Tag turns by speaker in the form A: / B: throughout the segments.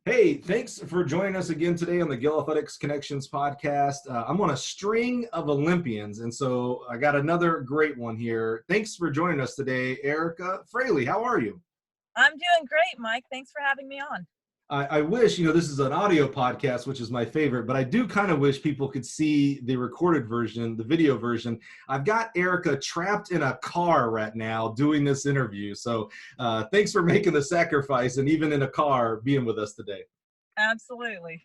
A: Hey, thanks for joining us again today on the Gill Athletics Connections podcast. I'm on a string of Olympians, and so I got another great one here. Thanks for joining us today, Erica Fraley. How are you?
B: I'm doing great, Mike. Thanks for having me on.
A: I wish, this is an audio podcast, which is my favorite, but I do kind of wish people could see the recorded version, the video version. I've got Erica trapped in a car right now doing this interview. So thanks for making the sacrifice and even in a car being with us today.
B: Absolutely.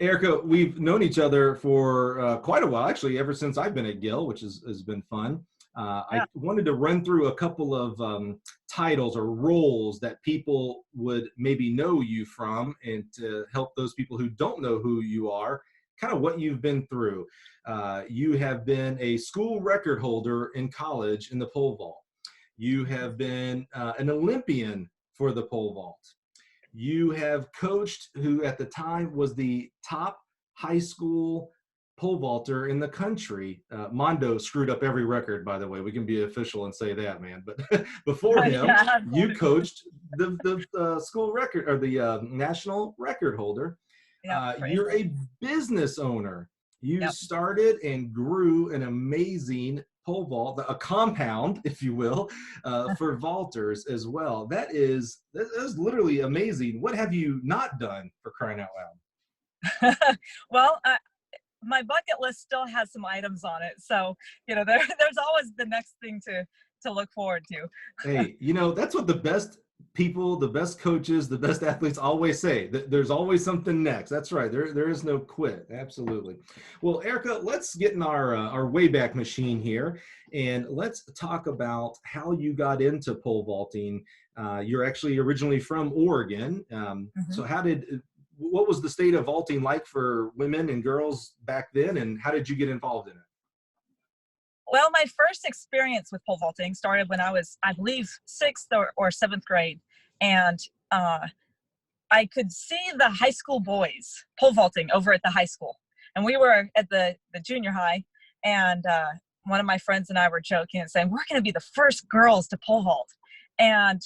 A: Erica, we've known each other for quite a while, actually, ever since I've been at Gill, which has been fun. I
B: Yeah.
A: wanted to run through a couple of titles or roles that people would maybe know you from, and to help those people who don't know who you are, kind of what you've been through. You have been a school record holder in college in the pole vault. You have been an Olympian for the pole vault. You have coached who at the time was the top high school pole vaulter in the country. Mondo screwed up every record, by the way. We can be official and say that, man. But before him,
B: Yeah.
A: you coached the school record, or the national record holder.
B: Yep.
A: You're a business owner. You
B: Yep.
A: started and grew an amazing pole vault, a compound, if you will, for vaulters as well. That is literally amazing. What have you not done, for crying out loud?
B: Well, my bucket list still has some items on it, so there's always the next thing to look forward to.
A: Hey, that's what the best people, the best coaches, the best athletes always say. There's always something next. That's right. There is no quit. Absolutely. Well, Erica, let's get in our Wayback Machine here, and let's talk about how you got into pole vaulting. You're actually originally from Oregon.
B: Mhm.
A: So what was the state of vaulting like for women and girls back then, and how did you get involved in it?
B: Well, my first experience with pole vaulting started when I was, I believe, sixth or seventh grade, and I could see the high school boys pole vaulting over at the high school, and we were at the junior high, and one of my friends and I were joking and saying, we're going to be the first girls to pole vault. And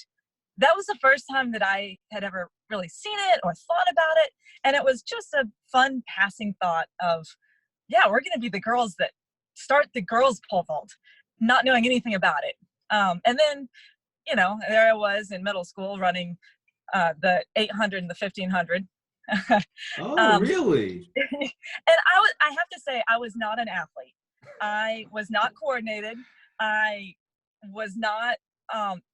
B: that was the first time that I had ever really seen it or thought about it. And it was just a fun passing thought of, yeah, we're going to be the girls that start the girls pole vault, not knowing anything about it. And then, there I was in middle school running the 800 and the 1500.
A: Oh,
B: um,
A: really?
B: and I have to say, I was not an athlete. I was not coordinated. I was not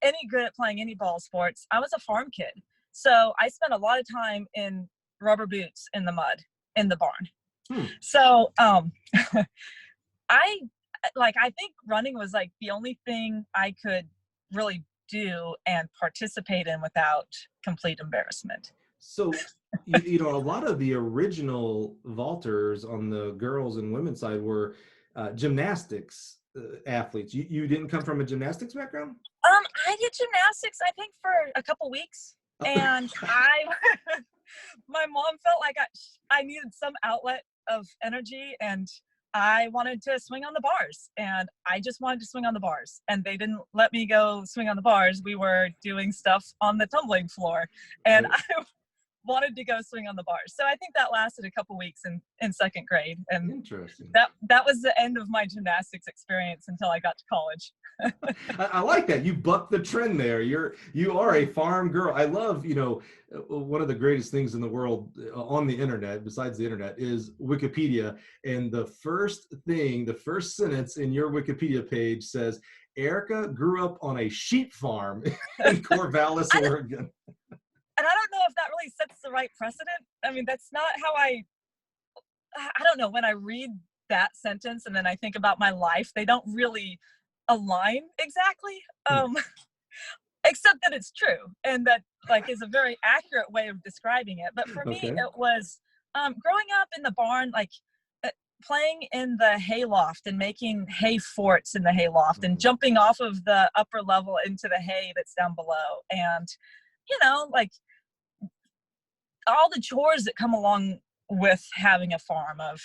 B: any good at playing any ball sports. I was a farm kid. So I spent a lot of time in rubber boots in the mud in the barn.
A: Hmm.
B: So I think running was like the only thing I could really do and participate in without complete embarrassment.
A: So, a lot of the original vaulters on the girls and women's side were gymnastics athletes. You didn't come from a gymnastics background?
B: I did gymnastics, I think, for a couple weeks, and my mom felt like I needed some outlet of energy, and I wanted to swing on the bars, and I just wanted to swing on the bars, and they didn't let me go swing on the bars. We were doing stuff on the tumbling floor, and
A: Right.
B: I wanted to go swing on the bars. So I think that lasted a couple weeks in second grade, and
A: Interesting.
B: that was the end of my gymnastics experience until I got to college.
A: I like that. You bucked the trend there. You are a farm girl. I love, one of the greatest things in the world on the internet, besides the internet, is Wikipedia. And the first sentence in your Wikipedia page says, Erica grew up on a sheep farm in Corvallis,
B: I
A: Oregon.
B: And I don't know if that really sets the right precedent. I mean, that's not how I don't know, when I read that sentence and then I think about my life, they don't really align exactly. Except that it's true, and that is a very accurate way of describing it. But for me,
A: Okay.
B: it was growing up in the barn, playing in the hayloft and making hay forts in the hayloft and jumping off of the upper level into the hay that's down below, and like all the chores that come along with having a farm of,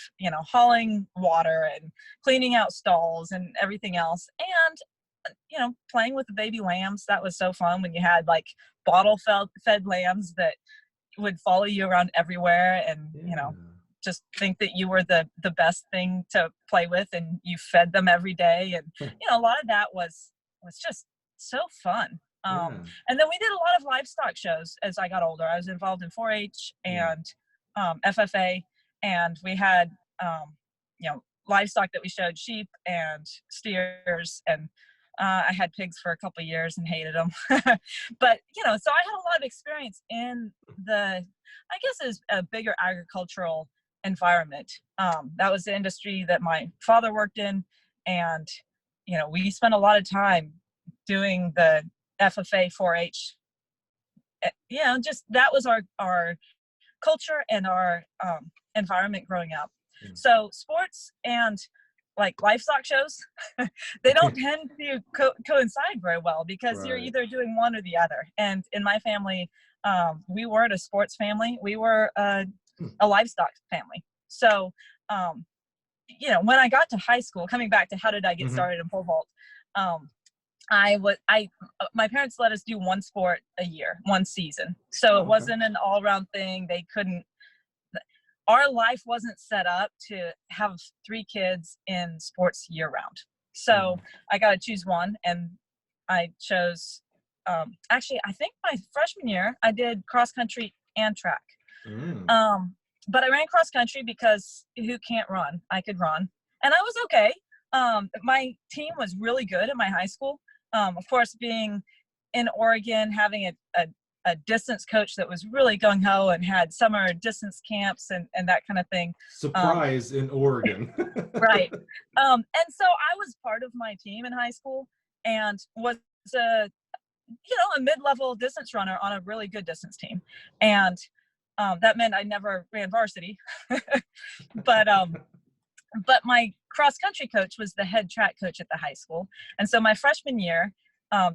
B: hauling water and cleaning out stalls and everything else. And, playing with the baby lambs. That was so fun when you had bottle fed lambs that, would follow you around everywhere, and
A: Yeah.
B: just think that you were the best thing to play with, and you fed them every day. And a lot of that was just so fun.
A: Yeah.
B: And then we did a lot of livestock shows as I got older. I was involved in 4-H and FFA, and we had livestock that we showed, sheep and steers, and I had pigs for a couple of years and hated them. But so I had a lot of experience in I guess is a bigger agricultural environment. That was the industry that my father worked in, and we spent a lot of time doing the FFA 4-H. Just that was our culture and our environment growing up. So sports and like livestock shows, they don't tend to coincide very well, because you're either doing one or the other. And in my family, we weren't a sports family. We were a livestock family. So, when I got to high school, coming back to how did I get started in pole vault, my parents let us do one sport a year, one season. So it wasn't an all-round thing. Our life wasn't set up to have 3 kids in sports year round. So I got to choose one, and I chose, actually, I think my freshman year, I did cross country and track. But I ran cross country because who can't run? I could run, and I was okay. My team was really good at my high school. Of course, being in Oregon, having a distance coach that was really gung-ho and had summer distance camps and that kind of thing.
A: Surprise in Oregon.
B: Right. And so I was part of my team in high school, and was a mid-level distance runner on a really good distance team. And that meant I never ran varsity. But my cross country coach was the head track coach at the high school. And so my freshman year,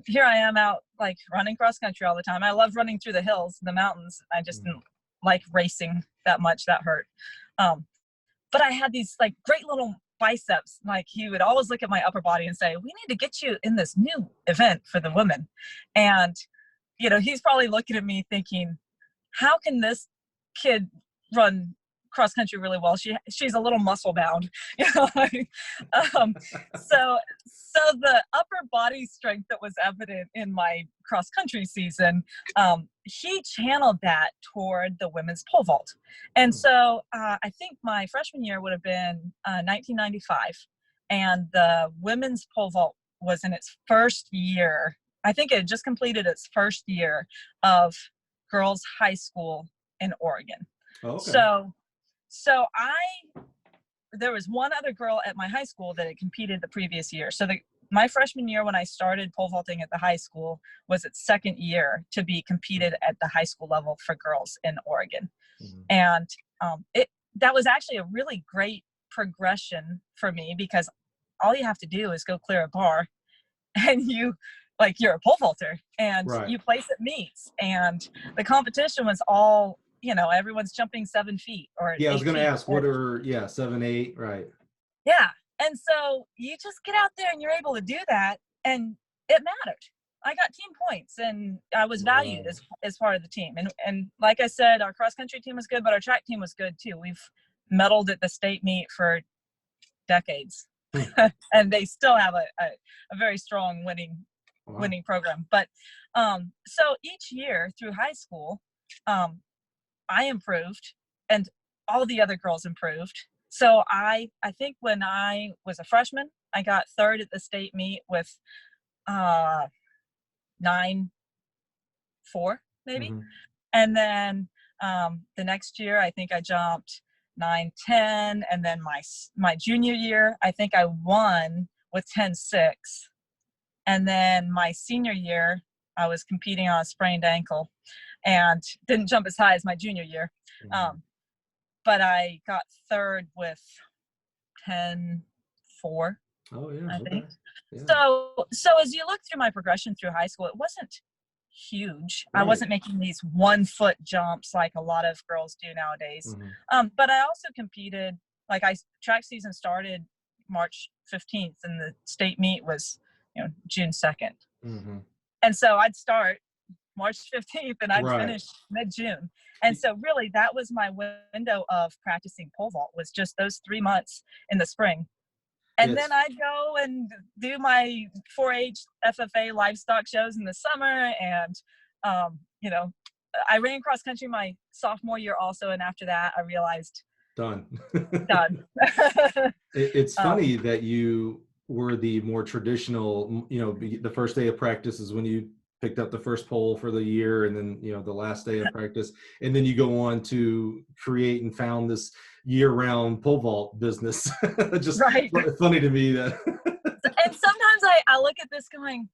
B: here I am out like running cross country all the time. I love running through the hills, the mountains. I just didn't like racing that much. That hurt. But I had these like great little biceps. Like he would always look at my upper body and say, "We need to get you in this new event for the women." And, he's probably looking at me thinking, how can this kid run cross country really well? She's a little muscle bound. So the upper body strength that was evident in my cross country season, he channeled that toward the women's pole vault. And so I think my freshman year would have been 1995, and the women's pole vault was in its first year. I think it had just completed its first year of girls' high school in Oregon.
A: Okay.
B: So there was one other girl at my high school that had competed the previous year. So my freshman year, when I started pole vaulting at the high school, was its second year to be competed at the high school level for girls in Oregon. And that was actually a really great progression for me, because all you have to do is go clear a bar, and you're a pole vaulter, and you place at meets, and the competition was all, everyone's jumping 7 feet or
A: I was going to ask, what are 7, 8, right?
B: Yeah. And so you just get out there and you're able to do that, and it mattered. I got team points, and I was valued as part of the team. And like I said, our cross country team was good, but our track team was good too. We've medaled at the state meet for decades. And they still have a very strong winning program. But so each year through high school, I improved, and all the other girls improved. So I think when I was a freshman, I got third at the state meet with 9-4 maybe. And then the next year, I think I jumped 9-10. And then my junior year, I think I won with 10-6. And then my senior year, I was competing on a sprained ankle and didn't jump as high as my junior year. But I got third with 10-4.
A: Oh yeah,
B: I think.
A: Yeah.
B: So as you look through my progression through high school, it wasn't huge. I wasn't making these 1-foot jumps like a lot of girls do nowadays. But I also competed, track season started March 15th, and the state meet was, June 2nd. And so I'd start March 15th and I'd finish mid-June. And so really that was my window of practicing pole vault, was just those 3 months in the spring. And then
A: It's
B: I'd go and do my 4-H FFA livestock shows in the summer. And, you know, I ran cross country my sophomore year also. And after that, I realized,
A: done.
B: done.
A: It's funny that you were the more traditional, the first day of practice is when you picked up the first pole for the year, and then, the last day of practice. And then you go on to create and found this year-round pole vault business. Just
B: Right.
A: funny to me that.
B: And sometimes I look at this going,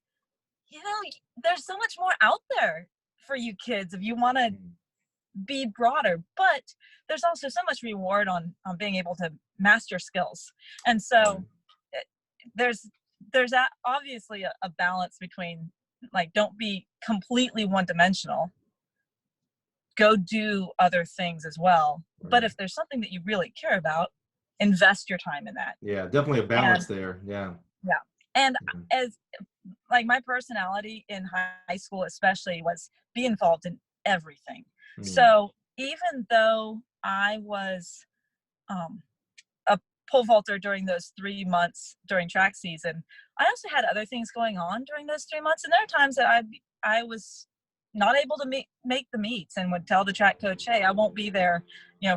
B: there's so much more out there for you kids if you want to be broader, but there's also so much reward on being able to master skills. And so there's obviously a balance between, like, don't be completely one-dimensional, go do other things as well.
A: Right.
B: But if there's something that you really care about, invest your time in that.
A: Yeah, definitely a balance there. Yeah.
B: And as like my personality in high school especially was be involved in everything. So even though I was a pole vaulter during those 3 months during track season, I also had other things going on during those 3 months. And there are times that I was not able to make the meets, and would tell the track coach, hey, I won't be there,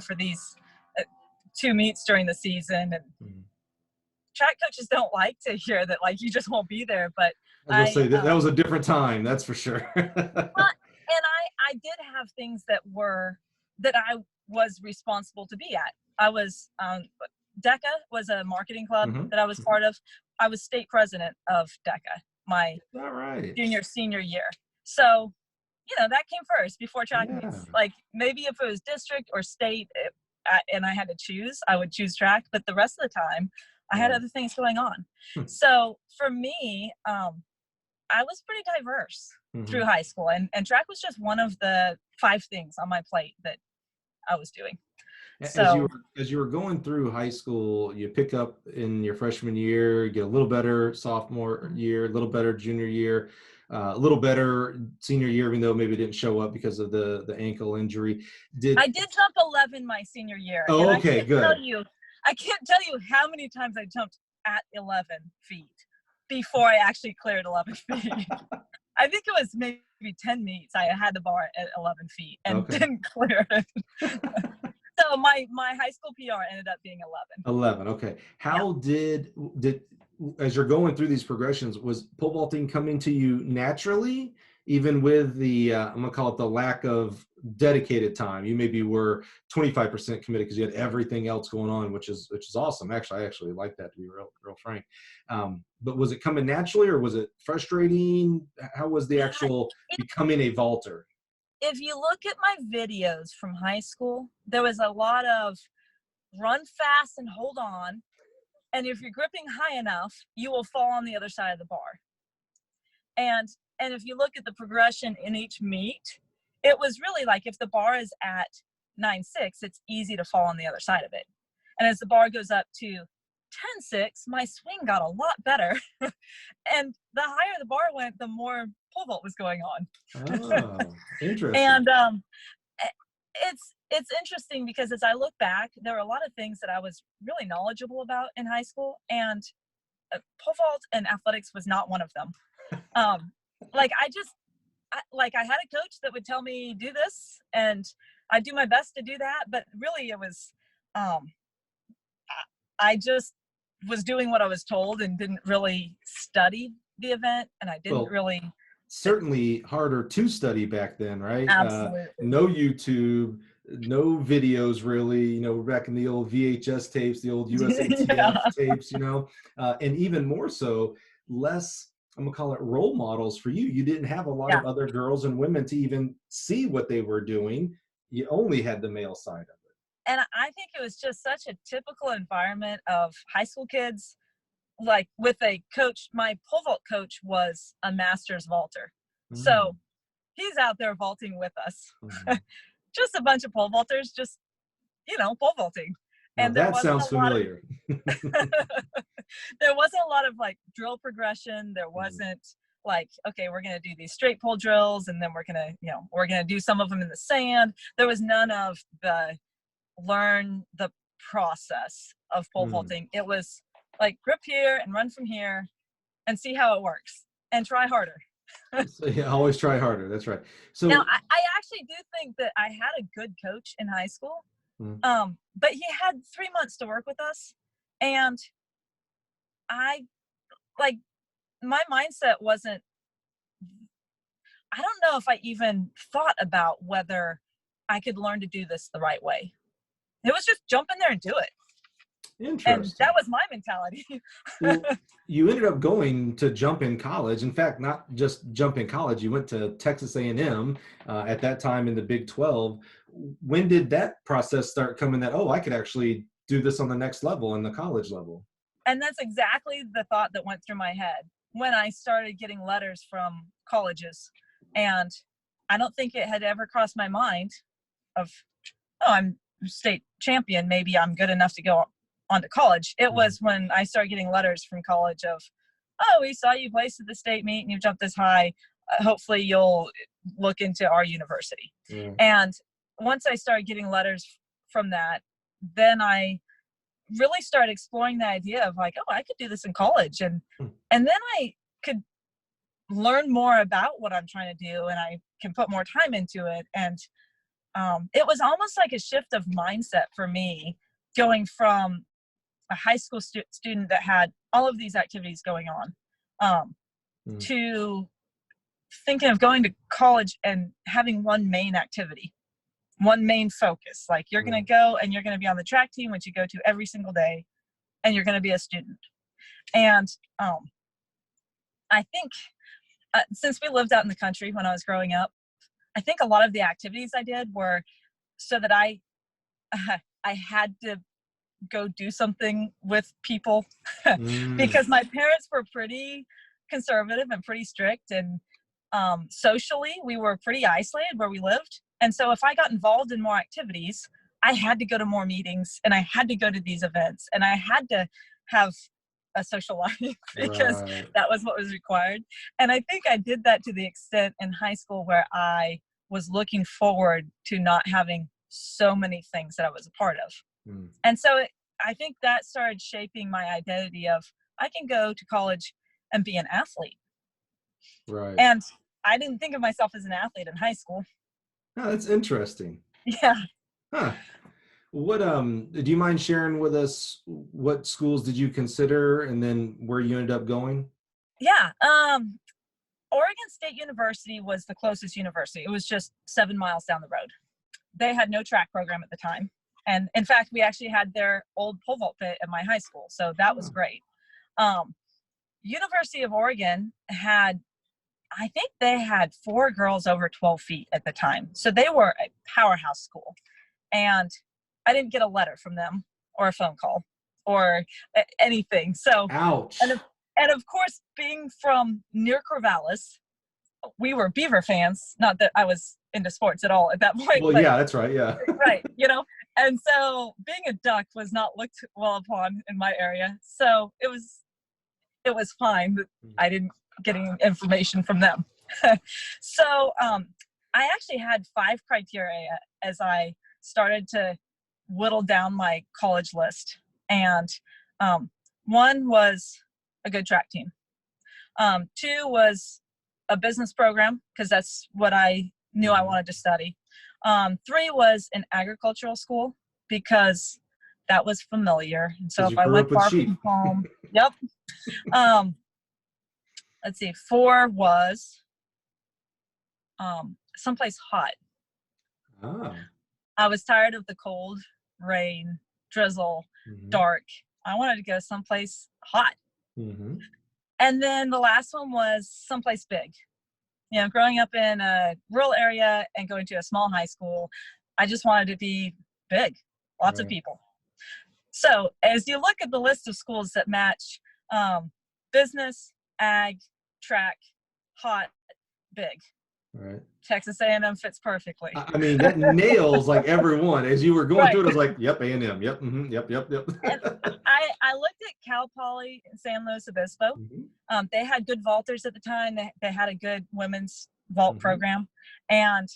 B: for these 2 meets during the season. And track coaches don't like to hear that, like, you just won't be there. But
A: I was gonna say that was a different time, that's for sure.
B: And I did have things that I was responsible to be at. I was DECA was a marketing club that I was part of. I was state president of DECA my junior senior year. So that came first before track meets. Like, maybe if it was district or state, and I had to choose, I would choose track. But the rest of the time, I had other things going on. So for me, I was pretty diverse through high school, and track was just one of the 5 things on my plate that I was doing. So
A: as you were going through high school, you pick up in your freshman year, get a little better sophomore year, a little better junior year, a little better senior year, even though maybe it didn't show up because of the ankle injury.
B: I did jump 11 my senior year.
A: Oh, okay, good.
B: I can't tell you how many times I jumped at 11 feet before I actually cleared 11 feet. I think it was maybe 10 meets. I had the bar at 11 feet and didn't clear it. So my high school PR ended up being 11.
A: 11, okay. How did as you're going through these progressions, was pole vaulting coming to you naturally, even with the I'm gonna call it the lack of dedicated time? You maybe were 25% committed because you had everything else going on, which is awesome. Actually, I actually like that, to be real frank. But was it coming naturally, or was it frustrating? How was the actual becoming a vaulter?
B: If you look at my videos from high school, there was a lot of run fast and hold on. And if you're gripping high enough, you will fall on the other side of the bar. And if you look at the progression in each meet, it was really like, if the bar is at 9.6, it's easy to fall on the other side of it. And as the bar goes up to 10.6, my swing got a lot better. And the higher the bar went, the more pole vault was going on.
A: Oh, interesting.
B: And it's interesting because as I look back, there were a lot of things that I was really knowledgeable about in high school, and pole vault and athletics was not one of them. Like I had a coach that would tell me, do this, and I do my best to do that. But really it was, I just was doing what I was told and didn't really study the event. And I didn't really.
A: Certainly harder to study back then, right?
B: Absolutely.
A: No YouTube, no videos really, back in the old VHS tapes, the old USATF tapes, and even more so, less, I'm gonna call it, role models for you. You didn't have a lot of other girls and women to even see what they were doing. You only had the male side of it.
B: And I think it was just such a typical environment of high school kids, like with a coach. My pole vault coach was a master's vaulter. So he's out there vaulting with us. Just a bunch of pole vaulters, just, pole vaulting.
A: And that sounds familiar.
B: There wasn't a lot of like drill progression. There wasn't like, okay, we're going to do these straight pole drills, and then we're going to, we're going to do some of them in the sand. There was none of the learn the process of pole vaulting. It was like grip here and run from here and see how it works and try harder.
A: So, yeah, always try harder. That's right. So
B: now I actually do think that I had a good coach in high school, but he had 3 months to work with us, and I like my mindset wasn't, I don't know if I even thought about whether I could learn to do this the right way. It was just jump in there and do it.
A: Interesting.
B: And that was my mentality.
A: Well, you ended up going to jump in college. In fact, not just jump in college, you went to Texas A&M at that time in the Big 12. When did that process start coming that, oh, I could actually do this on the next level, in the college level?
B: And that's exactly the thought that went through my head when I started getting letters from colleges. And I don't think it had ever crossed my mind of, oh, I'm state champion, maybe I'm good enough to go on to college. It was when I started getting letters from college of, oh, we saw you place at the state meet and you jumped this high. Hopefully you'll look into our university. And once I started getting letters from that, then I really started exploring the idea of like, oh, I could do this in college. And then I could learn more about what I'm trying to do, and I can put more time into it. And it was almost like a shift of mindset for me, going from a high school student that had all of these activities going on to thinking of going to college and having one main activity, one main focus. Like, you're going to go and you're going to be on the track team, which you go to every single day, and you're going to be a student. And I think since we lived out in the country when I was growing up, I think a lot of the activities I did were so that I had to go do something with people because my parents were pretty conservative and pretty strict, and socially we were pretty isolated where we lived. And so if I got involved in more activities, I had to go to more meetings, and I had to go to these events, and I had to have a social life because that was what was required. And I think I did that to the extent in high school where I was looking forward to not having so many things that I was a part of. And so I think that started shaping my identity of, I can go to college and be an athlete.
A: Right.
B: And I didn't think of myself as an athlete in high school.
A: Oh, that's interesting.
B: Yeah.
A: Huh. What do you mind sharing with us what schools did you consider and then where you ended up going?
B: Yeah. Oregon State University was the closest university. It was just 7 miles down the road. They had no track program at the time. And in fact, we actually had their old pole vault pit at my high school. So that was great. University of Oregon had, I think they had 4 girls over 12 feet at the time. So they were a powerhouse school. And I didn't get a letter from them or a phone call or anything. So,
A: ouch.
B: And of course, being from near Corvallis, we were Beaver fans. Not that I was into sports at all at that point.
A: Well,
B: but,
A: yeah, that's right. Yeah.
B: Right. And so being a Duck was not looked well upon in my area. So it was fine that I didn't get any information from them. So I actually had 5 criteria as I started to whittle down my college list. And 1 was a good track team. 2 was a business program, because that's what I knew I wanted to study. 3 was an agricultural school, because that was familiar. And so if I went far from home, yep. Let's see, 4 was someplace hot. I was tired of the cold, rain, drizzle, dark. I wanted to go someplace hot. And then the last one was someplace big. Growing up in a rural area and going to a small high school, I just wanted to be big, lots of people. So as you look at the list of schools that match business, ag, track, hot, big, Texas A&M fits perfectly.
A: I mean, that nails like everyone. As you were going through it, I was like, yep, A&M, yep, yep.
B: And I looked at Cal Poly in San Luis Obispo.
A: Mm-hmm.
B: They had good vaulters at the time. They had a good women's vault
A: Mm-hmm.
B: program. And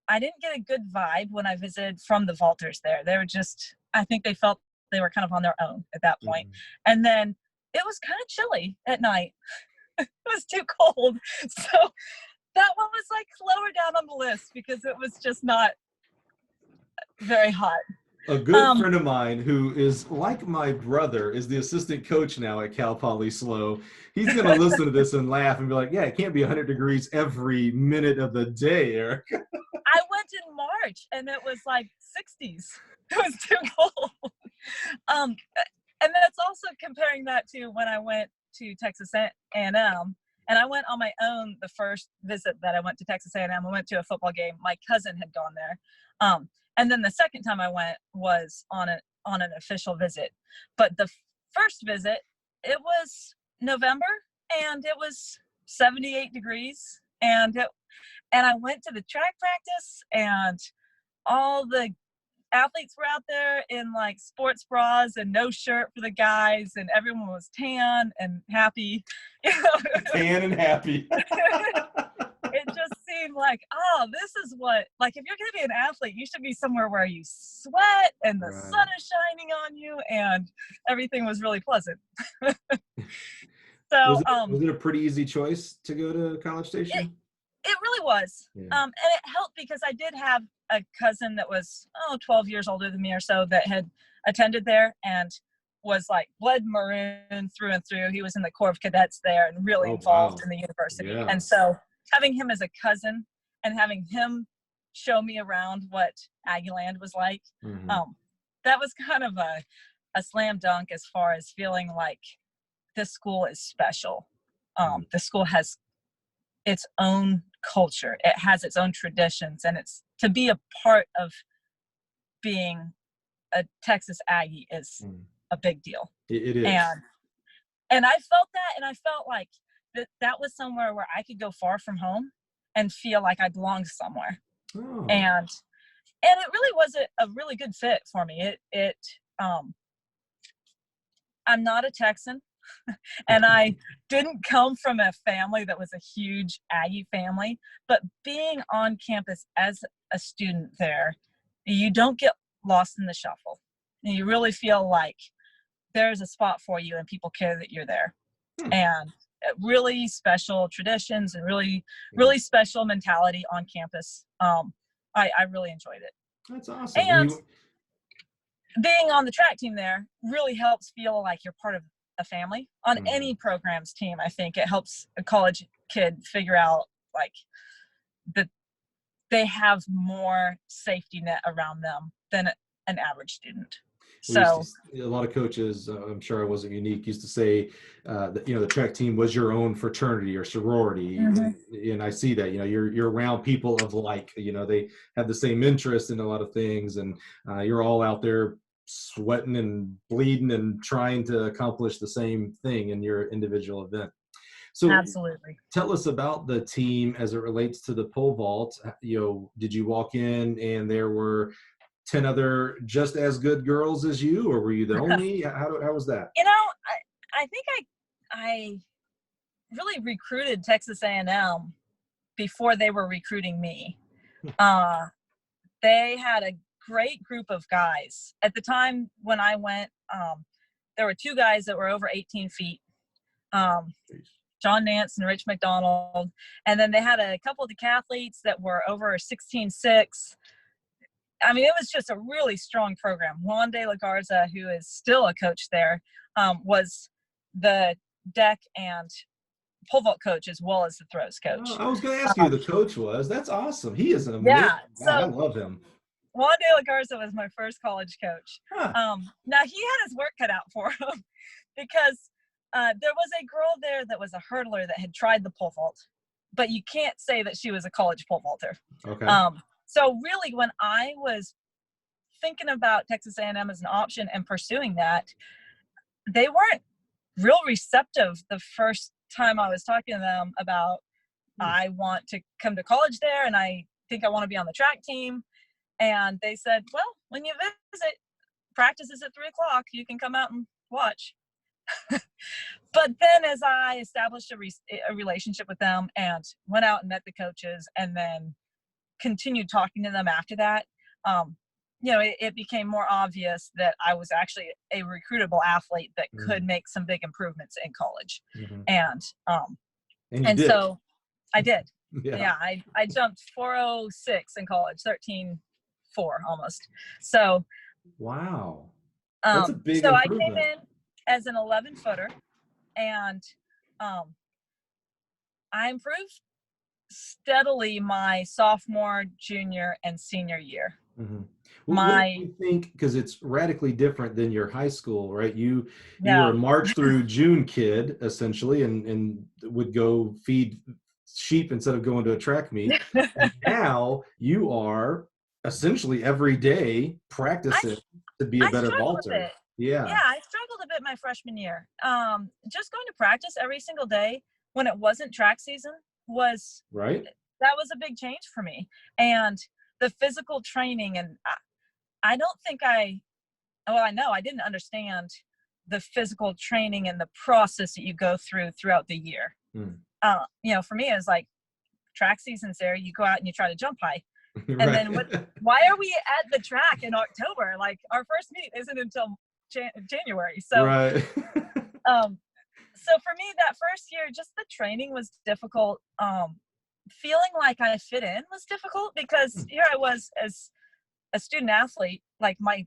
B: I didn't get a good vibe when I visited from the vaulters there. They were just, I think they felt they were kind of on their own at that point.
A: Mm-hmm.
B: And then it was kind of chilly at night. It was too cold. So that one was like lower down on the list because it was just not very hot.
A: A good friend of mine who is like my brother is the assistant coach now at Cal Poly SLO. He's going to listen to this and laugh and be like, yeah, it can't be 100 degrees every minute of the day, Eric.
B: I went in March and it was like 60s. It was too cold. And that's also comparing that to when I went to Texas A&M. And I went on my own the first visit that I went to Texas A&M. I went to a football game. My cousin had gone there. And then the second time I went was on an official visit. But the first visit, it was November and it was 78 degrees. And I went to the track practice and all the athletes were out there in like sports bras and no shirt for the guys, and everyone was tan and happy.
A: Tan and happy.
B: It just seemed like, oh, this is what, like, if you're going to be an athlete, you should be somewhere where you sweat and the sun is shining on you and everything was really pleasant. So,
A: was it a pretty easy choice to go to College Station?
B: It really was.
A: Yeah.
B: And it helped because I did have a cousin that was 12 years older than me or so that had attended there and was like blood maroon through and through. He was in the Corps of Cadets there and really involved in the university.
A: Yeah.
B: And so having him as a cousin and having him show me around what Aggieland was like, that was kind of a slam dunk as far as feeling like this school is special. The school has its own culture. It has its own traditions, and it's to be a part of being a Texas Aggie is a big deal.
A: It is.
B: And I felt that, and I felt like that was somewhere where I could go far from home and feel like I belonged somewhere.
A: Oh.
B: And it really was a really good fit for me. I'm not a Texan. And I didn't come from a family that was a huge Aggie family, but being on campus as a student there, you don't get lost in the shuffle. And you really feel like there's a spot for you and people care that you're there. And really special traditions and really, really special mentality on campus. I really enjoyed it.
A: That's awesome.
B: And being on the track team there really helps feel like you're part of a family on any program's team. I think it helps a college kid figure out like that they have more safety net around them than an average student. So
A: a lot of coaches, I'm sure I wasn't unique, used to say that the track team was your own fraternity or sorority, and I see that you're around people of like they have the same interest in a lot of things, and you're all out there sweating and bleeding and trying to accomplish the same thing in your individual event. So
B: absolutely.
A: Tell us about the team as it relates to the pole vault. Did you walk in and there were 10 other just as good girls as you, or were you the only? How was that?
B: I think I really recruited Texas A&M before they were recruiting me. They had a great group of guys. At the time when I went, there were two guys that were over 18 feet, John Nance and Rich McDonald. And then they had a couple of decathletes that were over 16'6". I mean, it was just a really strong program. Juan de la Garza, who is still a coach there, was the deck and pole vault coach as well as the throws coach.
A: I was going to ask you who the coach was. That's awesome. He is an amazing guy. I love him.
B: Juan de la Garza was my first college coach. Now, he had his work cut out for him because there was a girl there that was a hurdler that had tried the pole vault, but you can't say that she was a college pole vaulter.
A: Okay.
B: So really, when I was thinking about Texas A&M as an option and pursuing that, they weren't real receptive the first time I was talking to them about I want to come to college there and I think I want to be on the track team. And they said, well, when you visit, practice is at 3:00. You can come out and watch. But then as I established a relationship with them and went out and met the coaches and then continued talking to them after that, it became more obvious that I was actually a recruitable athlete that could make some big improvements in college.
A: Mm-hmm.
B: And
A: you did.
B: so I did.
A: Yeah.
B: Yeah, I jumped 406 in college, 13.4 almost. So
A: wow. That's a big
B: so
A: improvement.
B: I came in as an 11-footer, and I improved steadily my sophomore, junior, and senior year.
A: Mm-hmm. Well, what do you think? Because it's radically different than your high school, right? You were a March through June kid essentially, and would go feed sheep instead of going to a track meet. And now you are essentially every day practicing to be a better vaulter.
B: Yeah, I struggled a bit my freshman year. Just going to practice every single day when it wasn't track season was
A: right.
B: That was a big change for me. And the physical training, and I don't think I know I didn't understand the physical training and the process that you go through throughout the year. For me, it's like track season's there, you go out and you try to jump high. And
A: right.
B: then why are we at the track in October? Like, our first meet isn't until January. So,
A: right.
B: So for me, that first year, just the training was difficult. Feeling like I fit in was difficult because here I was as a student athlete, like my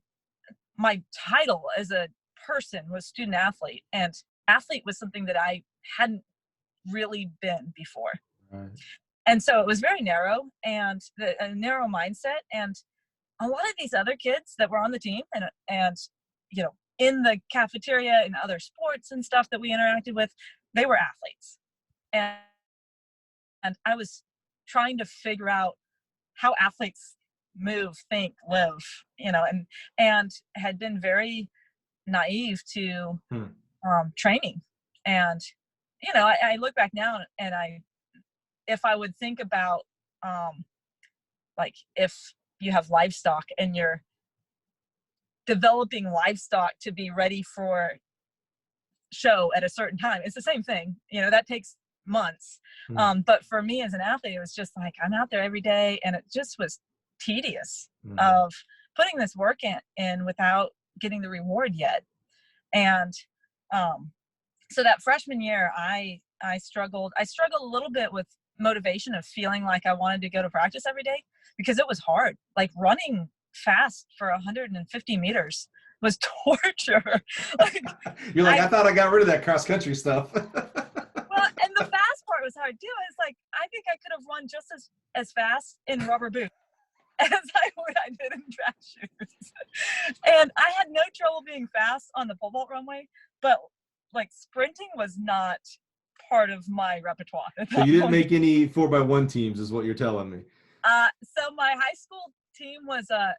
B: title as a person was student athlete, and athlete was something that I hadn't really been before.
A: Right.
B: And so it was very narrow and a narrow mindset. And a lot of these other kids that were on the team and in the cafeteria and other sports and stuff that we interacted with, they were athletes. And I was trying to figure out how athletes move, think, live, and had been very naive to training. And, I look back now and if I would think about, like, if you have livestock and you're developing livestock to be ready for show at a certain time, it's the same thing. That takes months. But for me as an athlete, it was just like, I'm out there every day, and it just was tedious of putting this work in without getting the reward yet. And so that freshman year, I struggled a little bit with motivation of feeling like I wanted to go to practice every day, because it was hard. Like, running fast for 150 meters was torture.
A: You're like, I thought I got rid of that cross country stuff.
B: Well, and the fast part was hard too. It's like, I think I could have run just as fast in rubber boots as I did in track shoes. And I had no trouble being fast on the pole vault runway, but like, sprinting was not part of my repertoire.
A: So you didn't make any 4x1 teams, is what you're telling me.
B: So my high school team was a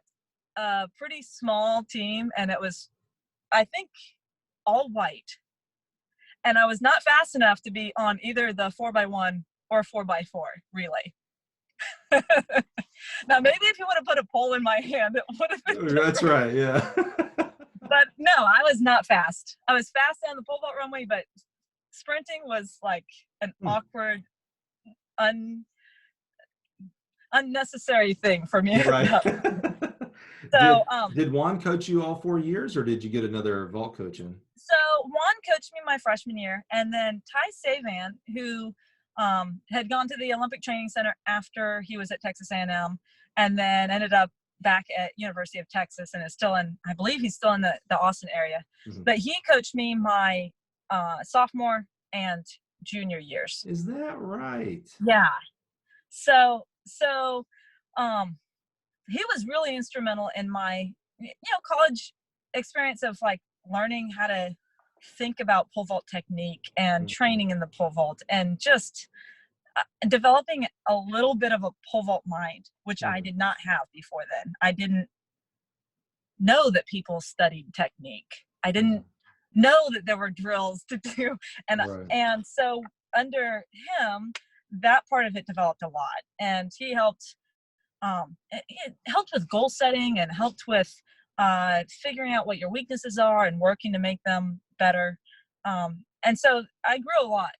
B: pretty small team, and it was, I think, all white. And I was not fast enough to be on either the 4x1 or 4x4 relay. Now, maybe if you would have put a pole in my hand, it would have been different.
A: That's right, yeah.
B: But no, I was not fast. I was fast on the pole vault runway, but sprinting was like an awkward, unnecessary thing for me.
A: Right.
B: So,
A: did Juan coach you all 4 years, or did you get another vault coach in?
B: So Juan coached me my freshman year, and then Ty Savan, who had gone to the Olympic Training Center after he was at Texas A&M, and then ended up back at University of Texas, and is still in, I believe he's still in the Austin area. But he coached me my sophomore and junior years.
A: Is that right?
B: Yeah. So he was really instrumental in my, college experience of like learning how to think about pole vault technique and training in the pole vault, and just developing a little bit of a pole vault mind, which I did not have before then. I didn't know that people studied technique. I didn't know that there were drills to do. And so under him, that part of it developed a lot. And he helped, it helped with goal setting, and helped with figuring out what your weaknesses are and working to make them better. And so I grew a lot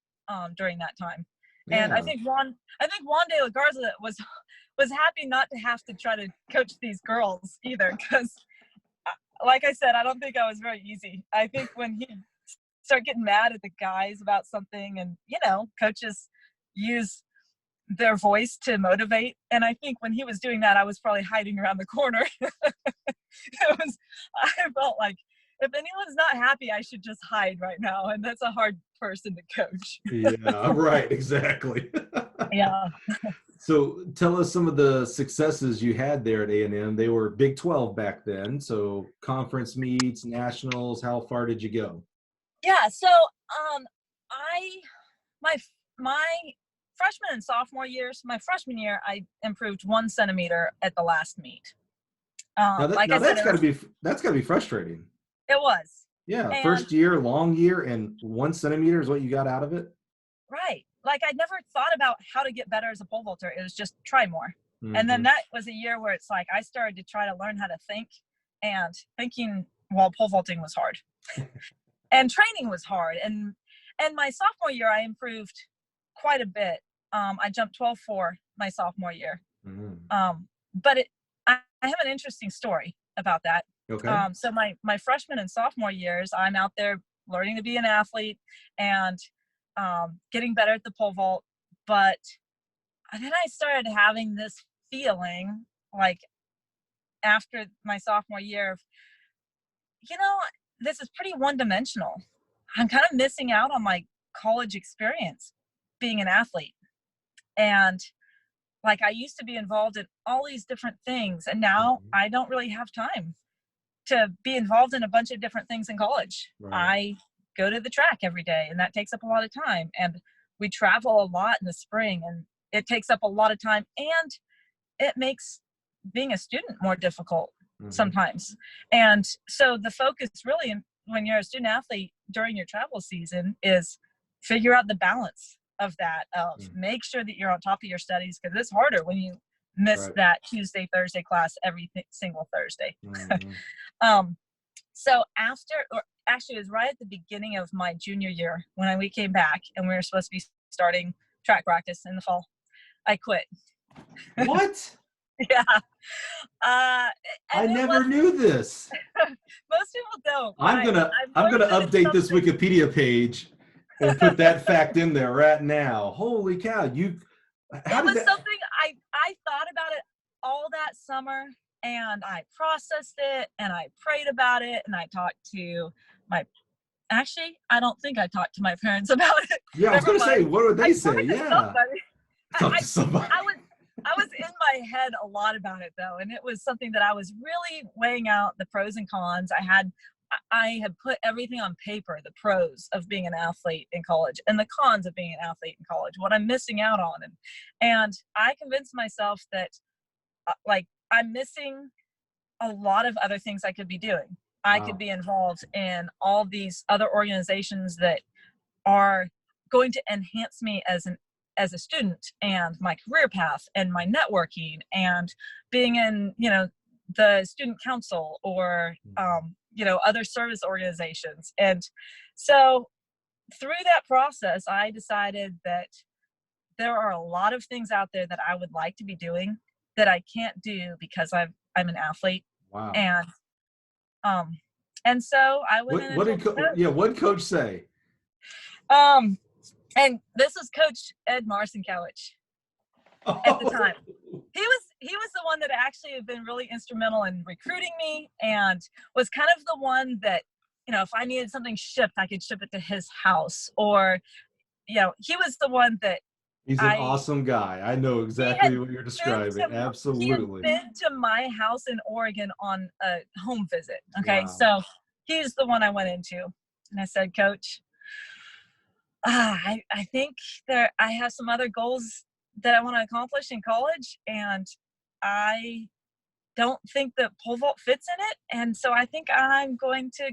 B: during that time. And
A: Yeah.
B: I think Juan de la Garza was happy not to have to try to coach these girls either, because like I said, I don't think I was very easy. I think when he start getting mad at the guys about something, and coaches use their voice to motivate, and I think when he was doing that, I was probably hiding around the corner. I felt like if anyone's not happy, I should just hide right now, and that's a hard person to coach.
A: Yeah, right, exactly.
B: Yeah.
A: So tell us some of the successes you had there at A&M. They were Big 12 back then, so conference meets, nationals. How far did you go?
B: Yeah, so I my freshman and sophomore years, my freshman year, I improved 1 centimeter at the last meet. Like I said,
A: that's gotta be frustrating.
B: it was.
A: Yeah,
B: And
A: first year, long year, and 1 centimeter is what you got out of it.
B: right, like I'd never thought about how to get better as a pole vaulter. It was just try more. And then
A: Mm-hmm.
B: that was a year where it's like I started to try to learn how to think, and thinking while pole vaulting was hard, and training was hard. And my sophomore year, I improved quite a bit. I jumped 12.4 my sophomore year.
A: Mm-hmm.
B: But I have an interesting story about that.
A: Okay.
B: So my freshman and sophomore years, I'm out there learning to be an athlete and getting better at the pole vault. But then I started having this feeling like after my sophomore year of, this is pretty one-dimensional. I'm kind of missing out on my college experience being an athlete. And like I used to be involved in all these different things, and now
A: Mm-hmm.
B: I don't really have time to be involved in a bunch of different things in college.
A: Right.
B: I go to the track every day, and that takes up a lot of time. And we travel a lot in the spring, and it takes up a lot of time, and it makes being a student more difficult
A: Mm-hmm.
B: sometimes. And so the focus really when you're a student athlete during your travel season is figure out the balance of that, of make sure that you're on top of your studies, because it's harder when you miss
A: Right.
B: that Tuesday, Thursday class every single Thursday.
A: Mm-hmm.
B: So actually it was right at the beginning of my junior year when we came back and we were supposed to be starting track practice in the fall. I quit.
A: What?
B: Yeah.
A: I never knew this.
B: Most people don't.
A: I'm gonna update this Wikipedia page and put that fact in there right now. Holy cow!
B: It was something I thought about it all that summer, and I processed it, and I prayed about it, and I talked to actually, I don't think I talked to my parents about it.
A: Yeah, I was going to say, what would they say? Yeah.
B: Talk to somebody. I was in my head a lot about it though, and it was something that I was really weighing out the pros and cons. I had put everything on paper, the pros of being an athlete in college and the cons of being an athlete in college, what I'm missing out on. And I convinced myself that like I'm missing a lot of other things I could be doing. I could be involved in all these other organizations that are going to enhance me as a student and my career path and my networking and being in, the student council or, other service organizations. And so through that process, I decided that there are a lot of things out there that I would like to be doing that I can't do because I'm an athlete.
A: Wow.
B: And so I went in.
A: What did Coach say?
B: And this was Coach Ed Marcinkowicz at the time. He was the one that actually had been really instrumental in recruiting me and was kind of the one that, if I needed something shipped, I could ship it to his house, or, he was the one that.
A: He's an awesome guy. I know exactly what you're describing. Absolutely.
B: He had been to my house in Oregon on a home visit. Okay.
A: Wow.
B: So he's the one I went into, and I said, Coach, I think I have some other goals that I want to accomplish in college, and I don't think that pole vault fits in it. And so I think I'm going to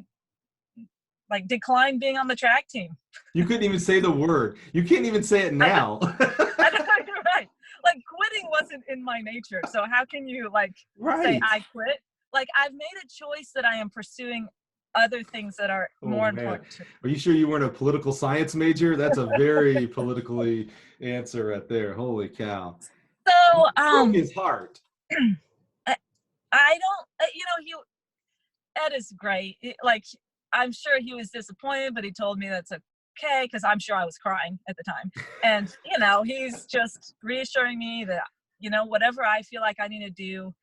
B: decline being on the track team.
A: You couldn't even say the word. You can't even say it now.
B: I know, you're right. Quitting wasn't in my nature. So how can you say I quit? I've made a choice that I am pursuing other things that are
A: Oh
B: more
A: man,
B: important to me.
A: are you sure you weren't a political science major? That's a very politically answer right there. Holy cow.
B: So,
A: Broke his heart.
B: I, I don't, he Ed is great. Like, I'm sure he was disappointed, but he told me that's okay, because I'm sure I was crying at the time. And, he's just reassuring me that, whatever I feel like I need to do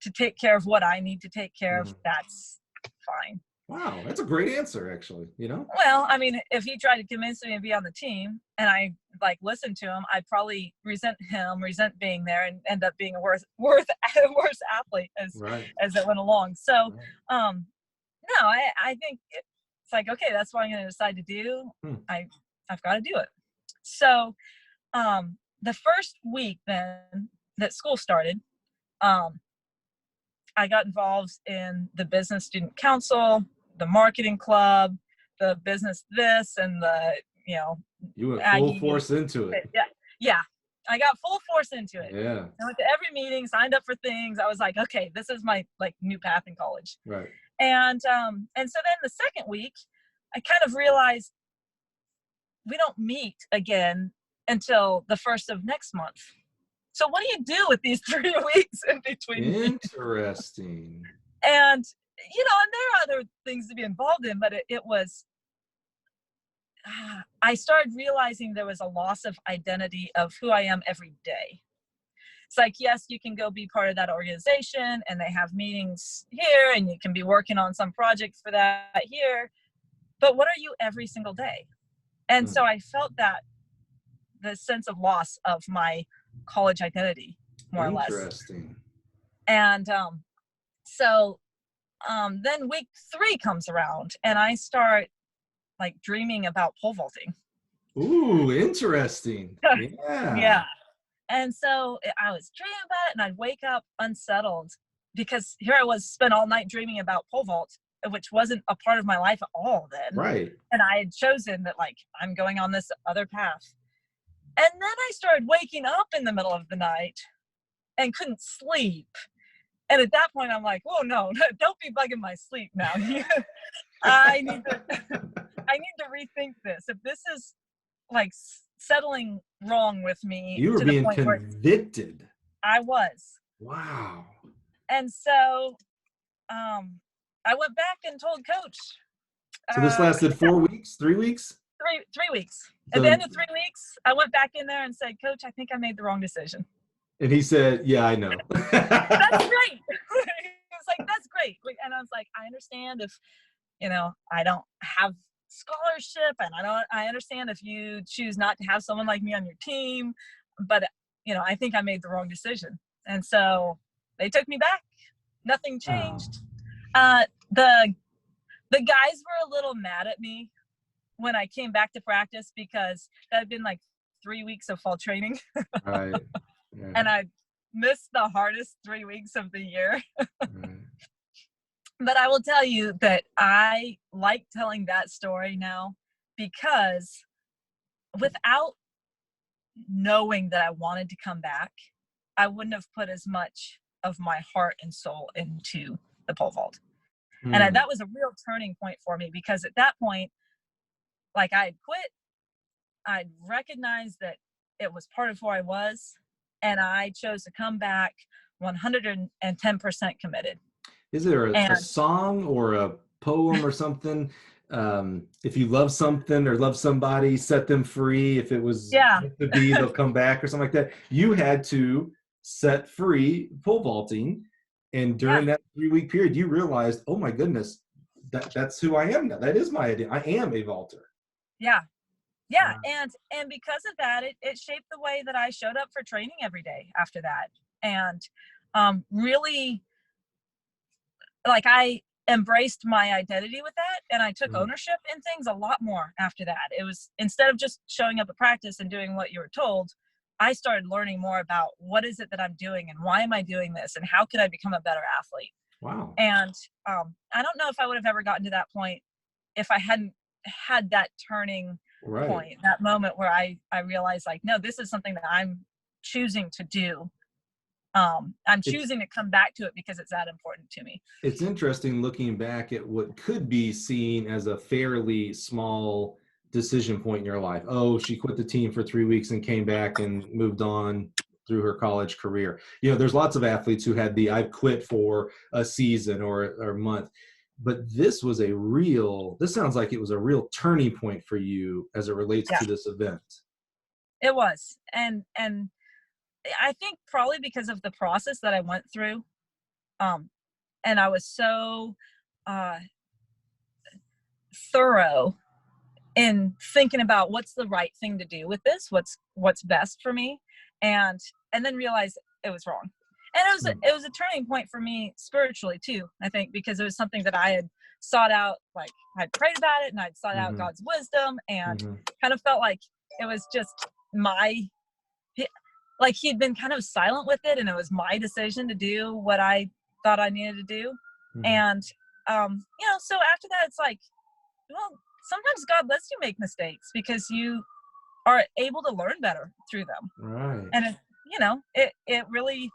B: to take care of what I need to take care of, that's fine.
A: Wow, that's a great answer, actually,
B: Well, I mean, if he tried to convince me to be on the team and I listened to him, I'd probably resent being there, and end up being a worse athlete
A: Right.
B: as it went along. So, no, I think it's like, okay, that's what I'm going to decide to do. I've got to do it. So, the first week then that school started, I got involved in the business student council, the marketing club, the business this, and the,
A: You went full
B: Aggie.
A: force into it.
B: Yeah. I got full force into it.
A: Yeah.
B: I went to every meeting, signed up for things. I was like, okay, this is my new path in college.
A: Right.
B: And so then the second week, I kind of realized we don't meet again until the first of next month. So what do you do with these 3 weeks in between?
A: Interesting.
B: And, and there are other things to be involved in, but it was, I started realizing there was a loss of identity of who I am every day. It's like, yes, you can go be part of that organization and they have meetings here and you can be working on some project for that here, but what are you every single day? And so I felt that the sense of loss of my college identity, more or less.
A: Interesting.
B: And so then week 3 comes around and I start dreaming about pole vaulting.
A: Ooh, interesting.
B: Yeah. And so I was dreaming about it, and I'd wake up unsettled because here I was, spent all night dreaming about pole vault, which wasn't a part of my life at all then.
A: Right.
B: And I had chosen that I'm going on this other path. And then I started waking up in the middle of the night and couldn't sleep. And at that point, I'm like, "Oh no, don't be bugging my sleep now. I need to rethink this. If this is settling wrong with me."
A: You were being convicted.
B: I was.
A: Wow.
B: And so I went back and told Coach.
A: So this lasted 4 weeks, 3 weeks?
B: 3 weeks.
A: So,
B: at the end of 3 weeks, I went back in there and said, "Coach, I think I made the wrong decision."
A: And he said, "Yeah, I know."
B: That's great. He was like, "That's great." And I was like, "I understand if, I don't have scholarship, and I understand if you choose not to have someone like me on your team, but I think I made the wrong decision." And so they took me back. Nothing changed. The guys were a little mad at me when I came back to practice because that had been 3 weeks of fall training.
A: Right. Yeah.
B: And I missed the hardest 3 weeks of the year.
A: Right.
B: But I will tell you that I like telling that story now, because without knowing that I wanted to come back, I wouldn't have put as much of my heart and soul into the pole vault. And that was a real turning point for me, because at that point, I had quit. I'd recognized that it was part of who I was, and I chose to come back 110% committed.
A: Is there a song or a poem or something? If you love something or love somebody, set them free. If it was meant to be, they'll come back, or something like that. You had to set free pole vaulting, and during that 3-week period, you realized, oh my goodness, that's who I am now. That is my idea. I am a vaulter.
B: Yeah. And because of that, it shaped the way that I showed up for training every day after that. And really, I embraced my identity with that, and I took ownership in things a lot more after that. It was, instead of just showing up at practice and doing what you were told, I started learning more about what is it that I'm doing and why am I doing this and how can I become a better athlete.
A: Wow.
B: And I don't know if I would have ever gotten to that point if I hadn't had that turning point, that moment where I realized, no, this is something that I'm choosing to do I'm
A: It's
B: choosing to come back to it because it's that important to me.
A: it's interesting looking back at what could be seen as a fairly small decision point in your life. Oh, she quit the team for 3 weeks and came back and moved on through her college career. You know, there's lots of athletes who had the I've quit for a season or a month. But this sounds like it was a real turning point for you as it relates
B: Yeah,
A: to this event.
B: it was. And I think probably because of the process that I went through. Um, and I was so uh, thorough in thinking about what's the right thing to do with this, what's best for me, and then realize it was wrong. And
A: Hmm.
B: it was a turning point for me spiritually too, I think, because it was something that I had sought out, like I'd prayed about it and I'd sought out
A: Hmm.
B: God's wisdom, and
A: Hmm.
B: kind of felt like it was just my, like he'd been kind of silent with it, and it was my decision to do what I thought I needed to do.
A: Hmm.
B: And so after that, it's like, well, sometimes God lets you make mistakes because you are able to learn better through them.
A: Right.
B: And it really,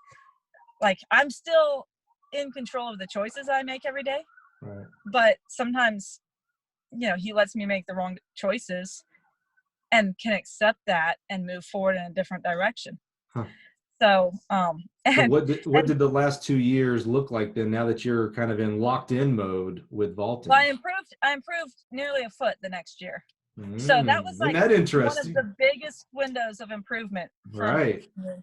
B: like, I'm still in control of the choices I make every day,
A: Right.
B: but sometimes, he lets me make the wrong choices and can accept that and move forward in a different direction.
A: Huh.
B: So,
A: So
B: and
A: what did the last 2 years look like then, now that you're kind of in locked in mode with
B: well,
A: vaulting?
B: I improved nearly a foot the next year. So that was
A: Isn't
B: like
A: that
B: one of
A: interesting?
B: the biggest windows of improvement for
A: Right.
B: me.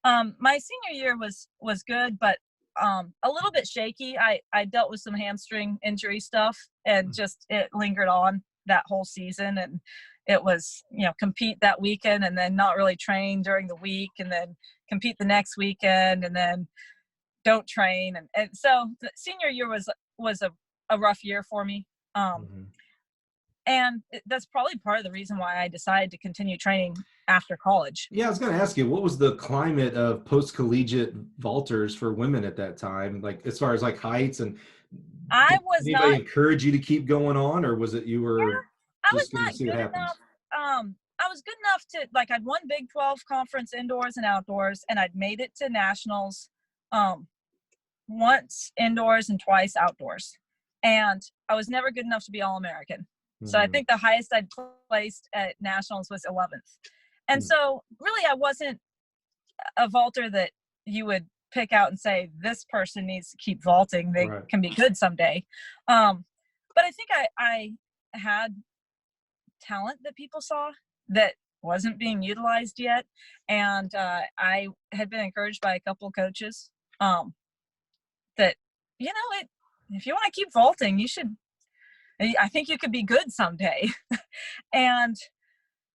B: My senior year was good, but a little bit shaky. I dealt with some hamstring injury stuff, and just it lingered on that whole season. And it was, compete that weekend and then not really train during the week, and then compete the next weekend and then don't train. And so the senior year was a rough year for me. Um,
A: Mhm.
B: and that's probably part of the reason why I decided to continue training after college.
A: Yeah, I was going to ask you, what was the climate of post-collegiate vaulters for women at that time? Like, as far as like heights, and
B: I
A: did
B: was
A: anybody
B: not,
A: encourage you to keep going on, or was it you were
B: I was
A: just going to
B: not
A: see what
B: good enough.
A: happens?
B: I was good enough to, like, I'd won Big 12 conference indoors and outdoors, and I'd made it to nationals um, once indoors and twice outdoors. And I was never good enough to be All-American. So I
A: Mhm.
B: think the highest I'd placed at nationals was 11th. And
A: Mm.
B: so really I wasn't a vaulter that you would pick out and say, this person needs to keep vaulting. They
A: Right.
B: can be good someday. Um, but I think I had talent that people saw that wasn't being utilized yet. And I had been encouraged by a couple of coaches that, if you want to keep vaulting, you should, I think you could be good someday. And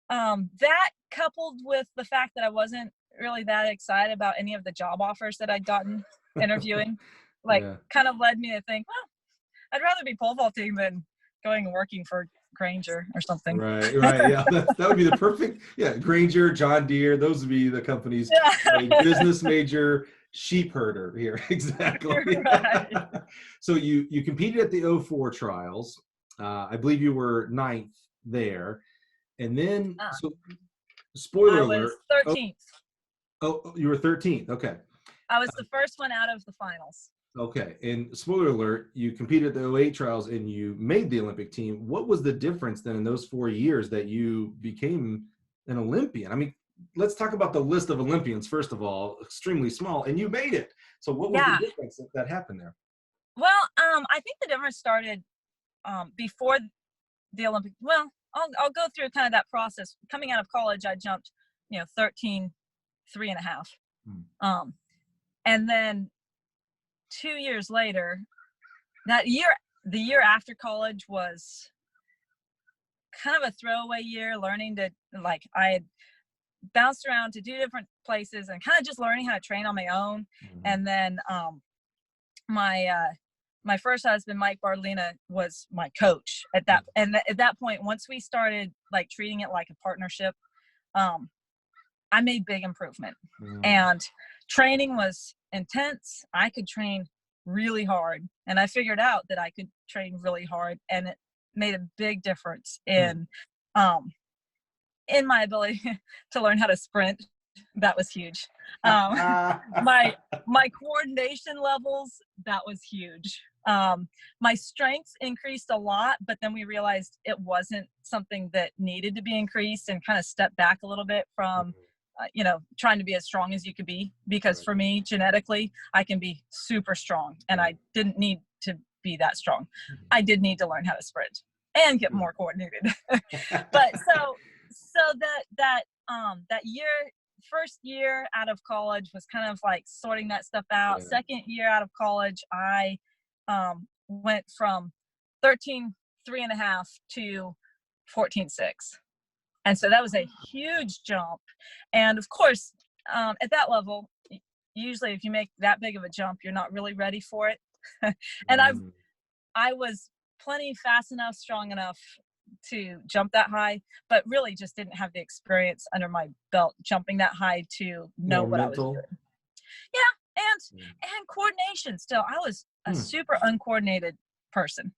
B: that, coupled with the fact that I wasn't really that excited about any of the job offers that I'd gotten interviewing, like,
A: Yeah.
B: kind of led me to think, well, I'd rather be pole vaulting than going and working for Granger or something.
A: Right, right. Yeah, that would be the perfect. Yeah, Granger, John Deere, those would be the companies. A
B: Yeah.
A: business major, sheep herder here. Exactly.
B: Right.
A: So you competed at the '04 trials. I believe you were ninth there. And then,
B: Uh,
A: so spoiler
B: I
A: alert.
B: was 13th.
A: Oh, you were 13th. Okay.
B: I was the first one out of the finals.
A: Okay. And spoiler alert, you competed at the '08 trials and you made the Olympic team. What was the difference then in those 4 years that you became an Olympian? I mean, let's talk about the list of Olympians, first of all, extremely small, and you made it. So what was the
B: Yeah.
A: difference that happened there?
B: Well, I think the difference started before the Olympic. Well, I'll go through kind of that process. Coming out of college, I jumped, 13, 3.5.
A: Hmm.
B: And then 2 years later, that year, the year after college was kind of a throwaway year, learning to, like, I had bounced around to do different places and kind of just learning how to train on my own.
A: Mhm.
B: And then my my first husband, Mike Barlina, was my coach at that. And at that point, once we started, like, treating it like a partnership, um, I made big improvement.
A: Mhm.
B: And training was intense. I could train really hard, and I figured out that I could train really hard, and it made a big difference
A: Mhm.
B: um, in my ability to learn how to sprint. That was huge. Um, my my coordination levels, that was huge. My strengths increased a lot, but then we realized it wasn't something that needed to be increased, and kind of stepped back a little bit from trying to be as strong as you could be, because
A: Right.
B: for me, genetically, I can be super strong, and I didn't need to be that strong. I did need to learn how to sprint and get more coordinated. But that year, first year out of college was kind of like sorting that stuff out.
A: Yeah.
B: Second year out of college, I went from 13.3.5 to 14.6. And so that was a huge jump. And of course, at that level, usually if you make that big of a jump, you're not really ready for it. And I was plenty fast enough, strong enough to jump that high, but really just didn't have the experience under my belt jumping that high to know
A: More
B: what I was
A: mental.
B: doing. Yeah, and coordination still. I was a super uncoordinated person.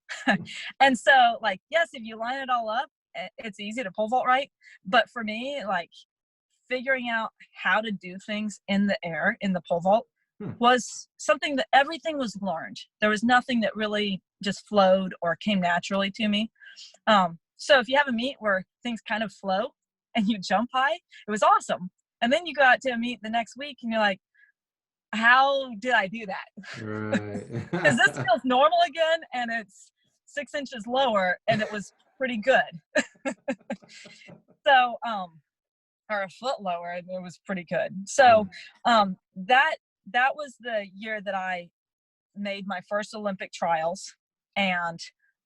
B: And so, like, yes, if you line it all up, it's easy to pole vault right. But for me, like, figuring out how to do things in the air in the pole vault was something that everything was learned. There was nothing that really just flowed or came naturally to me. So if you have a meet where things kind of flow and you jump high, it was awesome. And then you go out to a meet the next week and you're like, how did I do that?
A: Right.
B: Because this feels normal again, and it's 6 inches lower, and it was pretty good. So, or a foot lower, and it was pretty good. So, that was the year that I made my first Olympic trials, and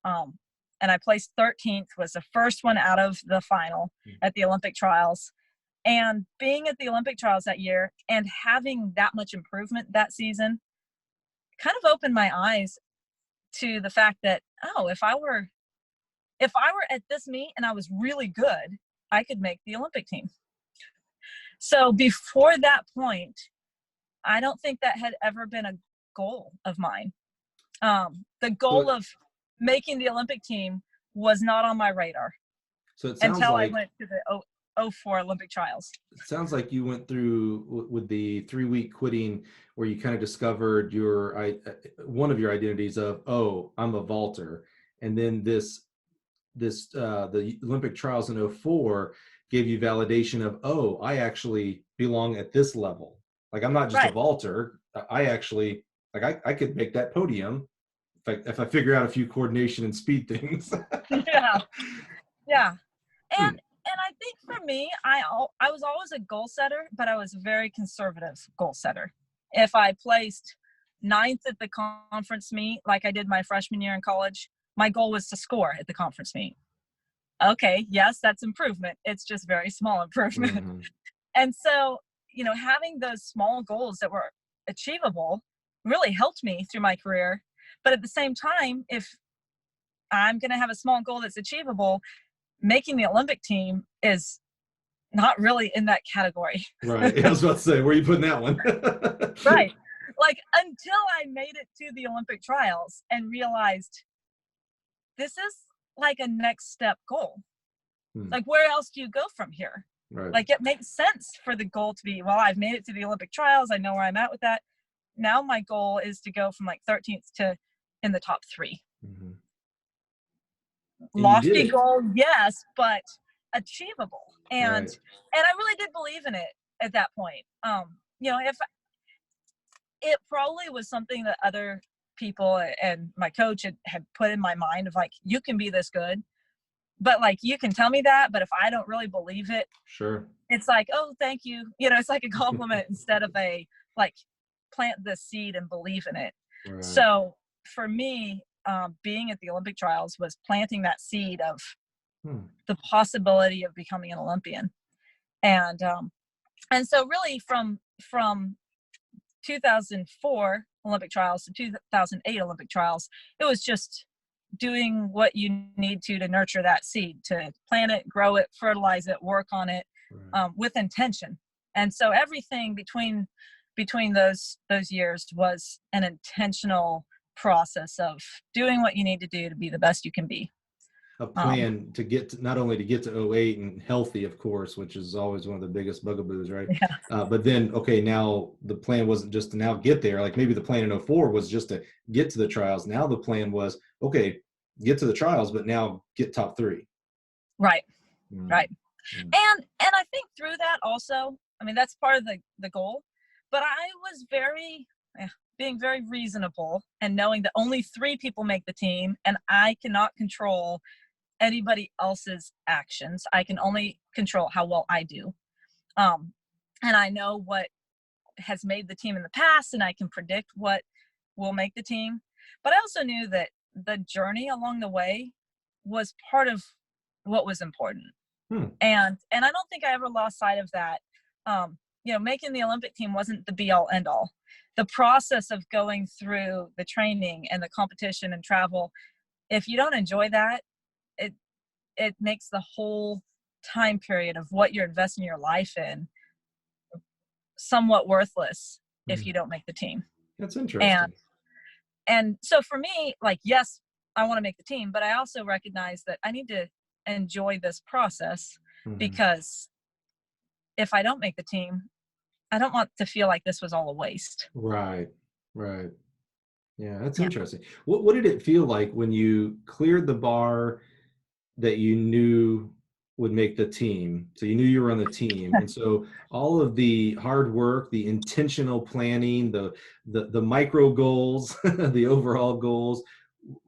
B: I placed 13th, was the first one out of the final at the Olympic trials. And being at the Olympic trials that year and having that much improvement that season kind of opened my eyes to the fact that, oh, if I were at this meet and I was really good, I could make the Olympic team. So before that point, I don't think that had ever been a goal of mine. The goal of making the Olympic team was not on my radar
A: So it sounds
B: until I
A: like
B: went to the 04 Olympic trials.
A: it sounds like you went through with the 3-week quitting, where you kind of discovered one of your identities of, oh, I'm a vaulter, and then the Olympic trials in 04 gave you validation of, oh, I actually belong at this level. Like, I'm not just a vaulter. I actually, like, I could make that podium if I figure out a few coordination and speed things.
B: Yeah. And I think for me, I was always a goal setter, but I was a very conservative goal setter. If I placed 9th at the conference meet, like I did my freshman year in college, my goal was to score at the conference meet. Okay, yes, that's improvement. It's just very small improvement. And so, having those small goals that were achievable really helped me through my career. But at the same time, if I'm going to have a small goal that's achievable, making the Olympic team is not really in that category.
A: Right. I was about to say, where are you putting that one?
B: Right. Like, until I made it to the Olympic trials and realized this is like a next step goal. Like, where else do you go from here?
A: Right.
B: Like, it makes sense for the goal to be, well, I've made it to the Olympic trials. I know where I'm at with that. Now my goal is to go from like 13th to in the top 3. Lofty goal, yes, but achievable. And I really did believe in it at that point. If it probably was something that other people and my coach had put in my mind of, like, you can be this good, but, like, you can tell me that, but if I don't really believe it, it's like, oh, thank you. It's like a compliment instead of a, like, plant the seed and believe in it. So for me, being at the Olympic trials was planting that seed of the possibility of becoming an Olympian. And so really from 2004 Olympic trials to 2008 Olympic trials, it was just doing what you need to nurture that seed, to plant it, grow it, fertilize it, work on it with intention. And so everything between those years was an intentional process of doing what you need to do to be the best you can be.
A: a
B: Um,
A: plan to get to, not only to get to '08 and healthy, of course, which is always one of the biggest bugaboos, right?
B: yeah,
A: But then, okay, now the plan wasn't just to now get there. Like maybe the plan in '04 was just to get to the trials. Now the plan was, okay, get to the trials, but now get top three.
B: right,
A: Mm,
B: right.
A: mm,
B: And I think through that also, I mean, that's part of the goal, but I was being very reasonable and knowing that only 3 people make the team and I cannot control anybody else's actions. I can only control how well I do. Um, and I know what has made the team in the past and I can predict what will make the team. But I also knew that the journey along the way was part of what was important.
A: hmm.
B: And I don't think I ever lost sight of that. Making the Olympic team wasn't the be all end all. The process of going through the training and the competition and travel, if you don't enjoy that, it it makes the whole time period of what you're investing your life in somewhat worthless if
A: Hmm.
B: you don't make the team.
A: That's
B: And
A: interesting.
B: and so for me, like, yes, I want to make the team, but I also recognize that I need to enjoy this process,
A: Hmm.
B: because if I don't make the team, I don't want to feel like this was all a waste.
A: Right, right. Yeah, that's
B: Yeah.
A: interesting. What did it feel like when you cleared the bar that you knew would make the team? So you knew you were on the team, and so all of the hard work, the intentional planning, the micro goals, the overall goals.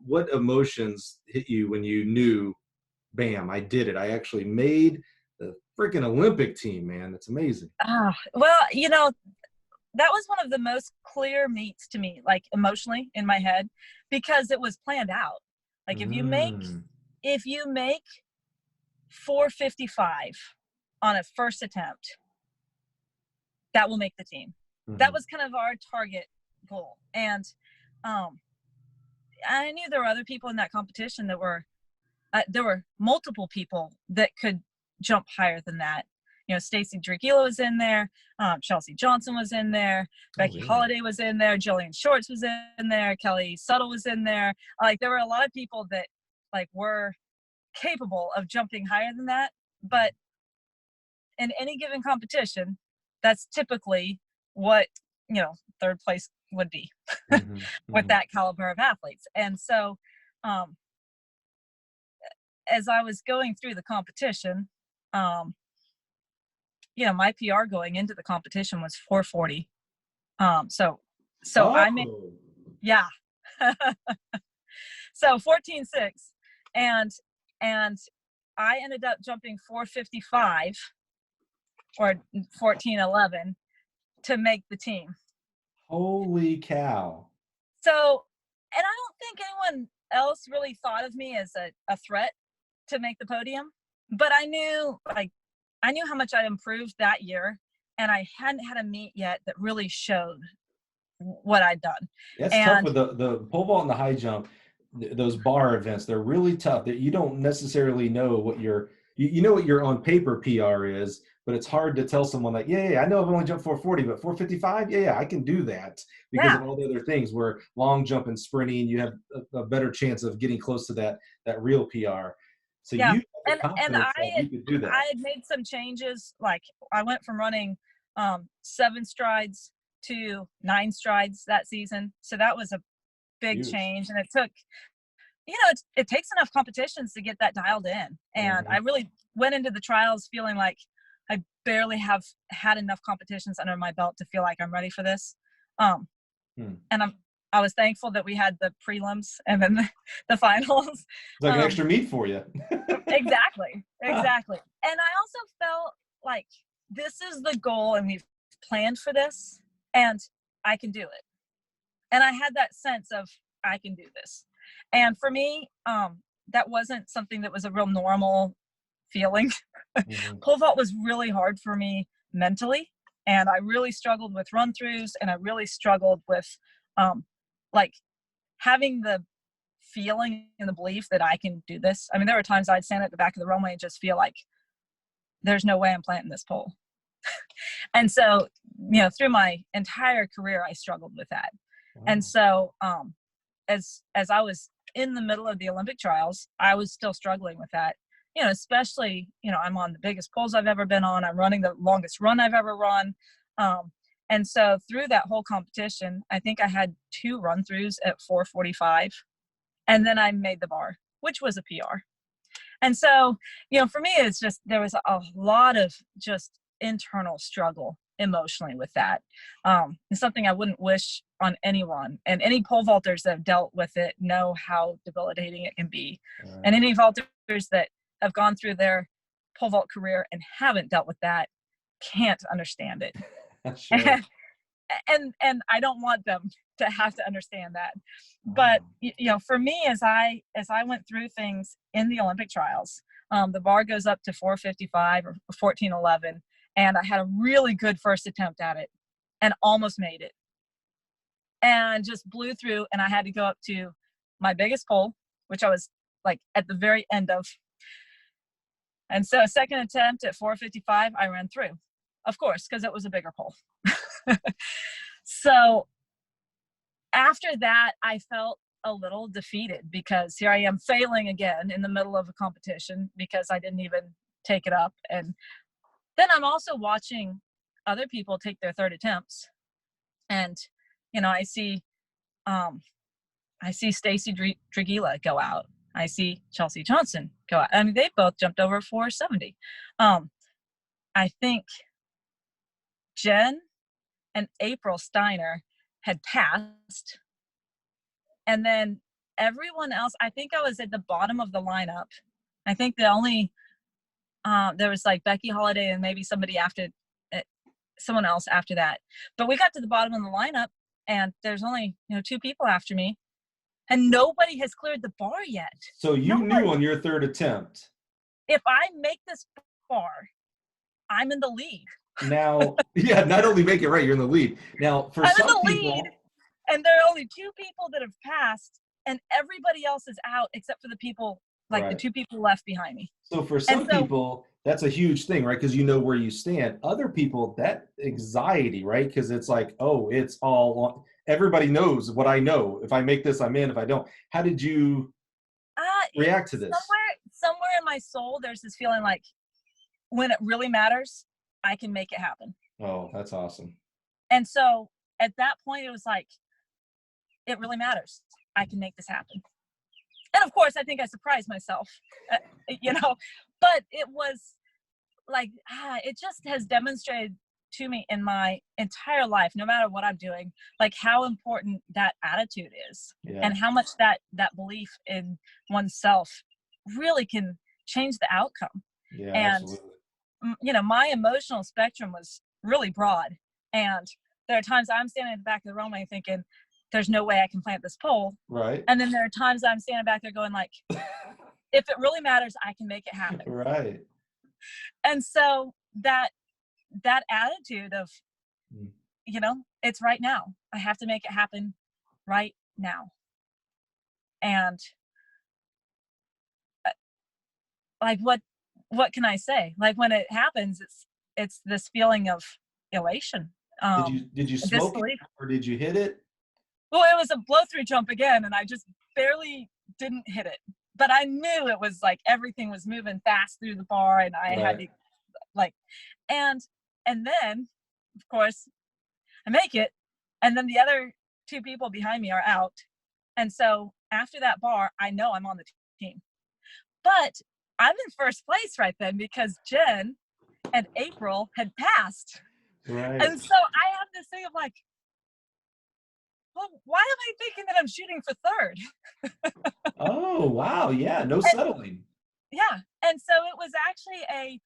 A: What emotions hit you when you knew, bam, I did it. I actually made the freaking Olympic team, man. That's amazing.
B: Well, that was one of the most clear meets to me, like emotionally in my head, because it was planned out. Like
A: Mm,
B: if you make 4:55 on a first attempt, that will make the team. That
A: mhm.
B: was kind of our target goal. And um, I knew there were other people in that competition there were multiple people that could jump higher than that. Stacy Dragila was in there, Chelsea Johnson was in there,
A: Oh
B: Becky
A: yeah.
B: Holiday was in there, Jillian Shorts was in there, Kelly Suttle was in there. Like, there were a lot of people that like were capable of jumping higher than that. But in any given competition, that's typically what third place would be
A: Hmm.
B: with
A: Hmm.
B: that caliber of athletes. And so, um, as I was going through the competition, um, my PR going into the competition was 4:40. So I made,
A: Oh.
B: yeah, so 14:06, and and I ended up jumping 4:55 or 14:11 to make the team.
A: Holy cow.
B: So, and I don't think anyone else really thought of me as a threat to make the podium, but I knew how much I'd improved that year, and I hadn't had a meet yet that really showed what I'd done.
A: That's tough
B: And
A: with the pole vault and the high jump. Those bar events, they're really tough. That you don't necessarily know what you know what your on paper PR is, but it's hard to tell someone like, yeah, yeah, I know I've only jumped 440, but 455, yeah, yeah, I can do that because
B: yeah,
A: of all the other things. Where long jump and sprinting, you have a better chance of getting close to that real PR. So
B: yeah.
A: you have the
B: And
A: confidence that you could do that.
B: I had made some changes. Like, I went from running 7 strides to 9 strides that season. So that was a big
A: Huge.
B: change, and it took, it takes enough competitions to get that dialed in. And I
A: Hmm.
B: really went into the trials feeling like I barely have had enough competitions under my belt to feel like I'm ready for this. Um,
A: Hmm.
B: and I was thankful that we had the prelims and then the finals.
A: It's like an
B: Um,
A: extra meet for you.
B: exactly, exactly. And I also felt like this is the goal, and we've planned for this, and I can do it. And I had that sense of, I can do this. And for me, that wasn't something that was a real normal feeling.
A: Hmm.
B: Pole vault was really hard for me mentally, and I really struggled with run throughs, and I really struggled with um, like having the feeling and the belief that I can do this. I mean, there were times I'd stand at the back of the runway and just feel like there's no way I'm planting this pole. And so, through my entire career, I struggled with that. And
A: Wow.
B: so, as I was in the middle of the Olympic trials, I was still struggling with that. Especially, I'm on the biggest poles I've ever been on. I'm running the longest run I've ever run. And so through that whole competition, I think I had 2 run-throughs at 4:45, and then I made the bar, which was a PR. And so, for me, it's just, there was a lot of just internal struggle emotionally with that. It's something I wouldn't wish on anyone. And any pole vaulters that have dealt with it know how debilitating it can be.
A: Right.
B: And any vaulters that have gone through their pole vault career and haven't dealt with that can't understand it.
A: Sure.
B: And I don't want them to have to understand that. But for me, as I went through things in the Olympic trials, the bar goes up to 4:55 or 14:11, and I had a really good first attempt at it and almost made it, and just blew through. And I had to go up to my biggest pole, which I was like at the very end of. And so second attempt at 4:55, I ran through, of course, because it was a bigger pole. So after that, I felt a little defeated, because here I am failing again in the middle of a competition because I didn't even take it up. And then I'm also watching other people take their third attempts. And, I see Stacy Dragila go out. I see Chelsea Johnson go out. I mean, they both jumped over 470. I think Jen and April Steiner had passed. And then everyone else, I think I was at the bottom of the lineup. I think the only, there was like Becky Holiday and maybe someone else after that. But we got to the bottom of the lineup, and there's only, 2 people after me, and nobody has cleared the bar yet.
A: So you knew on your third attempt,
B: if I make this bar, I'm in the lead.
A: Now, yeah, not only make it right, you're in the lead. Now, for
B: I'm
A: some
B: in the
A: people,
B: lead, and there are only 2 people that have passed, and everybody else is out except for the people, like the 2 people left behind me.
A: So for some people, that's a huge thing, right? Because you know where you stand. Other people, that anxiety, right? Because it's like, oh, it's all on. Everybody knows what I know. If I make this, I'm in. If I don't, how did you react to this?
B: Somewhere in my soul, there's this feeling like, when it really matters, I can make it happen.
A: Oh, that's awesome.
B: And so at that point, it was like, it really matters. I can make this happen. And of course, I think I surprised myself, but it was like, it just has demonstrated to me in my entire life, no matter what I'm doing, like how important that attitude is, and how much that belief in oneself really can change the outcome.
A: Yeah,
B: and
A: absolutely.
B: My emotional spectrum was really broad, and there are times I'm standing at the back of the runway thinking, there's no way I can plant this pole.
A: Right.
B: And then there are times I'm standing back there going like, if it really matters, I can make it happen.
A: Right.
B: And so that attitude of, it's right now. I have to make it happen right now. And like, what can I say? Like, when it happens, it's this feeling of elation.
A: Did you smoke it, or did you hit it?
B: Well, it was a blow-through jump again, and I just barely didn't hit it. But I knew it was like everything was moving fast through the bar, and I had to and then, of course, I make it, and then the other 2 people behind me are out. And so after that bar, I know I'm on the team. But I'm in first place right then, because Jen and April had passed.
A: Right.
B: And so I have this thing of like, well, why am I thinking that I'm shooting for third?
A: Oh, wow. Yeah. No settling.
B: Yeah. And so it was actually a,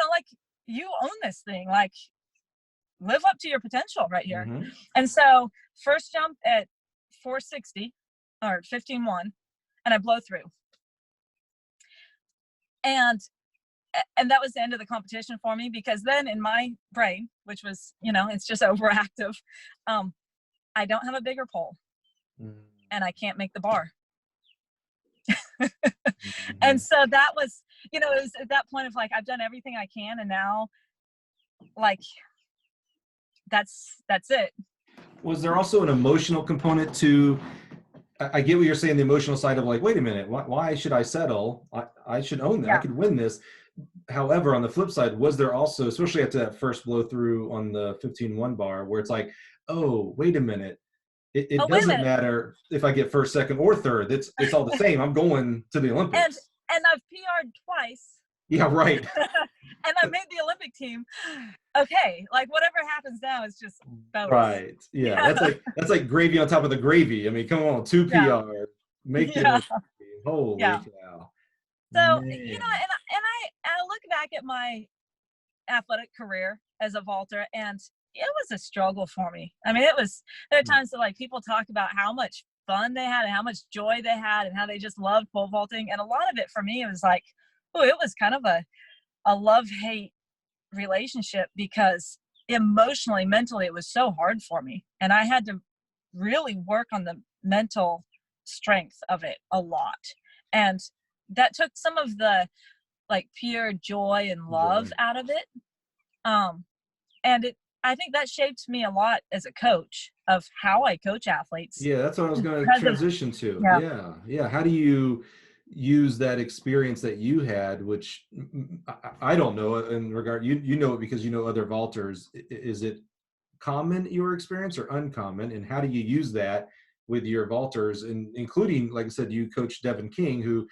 B: like, you own this thing, like, live up to your potential right here. Mm-hmm. And so first jump at 460 or 15.1, and I blow through. And that was the end of the competition for me, because then in my brain, which was, it's just overactive, I don't have a bigger pole, and I can't make the bar. And so that was, it was at that point of like, I've done everything I can, and now, like, that's it.
A: Was there also an emotional component to, I get what you're saying, the emotional side of like, wait a minute, why should I settle? I should own that. I
B: Yeah.
A: could win this. However, on the flip side, was there also, especially after that first blow through on the 15-1 bar, where it's like, oh, wait a minute, it
B: Oh, wait a
A: doesn't
B: minute.
A: matter if I get first, second, or third. It's all the same. I'm going to the
B: And
A: Olympics.
B: I've PR'd twice.
A: Yeah, right.
B: And I made the Olympic team. Okay, like whatever happens now is just bonus.
A: Right. Yeah.
B: Yeah.
A: That's like gravy on top of the gravy. I mean, come on, two
B: Yeah.
A: PR, make the
B: Yeah.
A: Olympic team. Holy
B: Yeah.
A: cow.
B: So,
A: Man.
B: I look back at my athletic career as a vaulter, and it was a struggle for me. I mean, there are times that like people talk about how much fun they had and how much joy they had and how they just loved pole vaulting. And a lot of it for me, it was like, oh, it was kind of a love-hate relationship, because emotionally, mentally, it was so hard for me. And I had to really work on the mental strength of it a lot. And that took some of the like pure joy and love out of it. And I think that shaped me a lot as a coach of how I coach athletes.
A: Yeah, that's what I was going to
B: Because of,
A: transition to.
B: yeah.
A: Yeah. Yeah. How do you use that experience that you had, which I don't know in regard, you know it because you know other vaulters. Is it common, your experience, or uncommon? And how do you use that with your vaulters, and including, like I said, you coached Devin King, who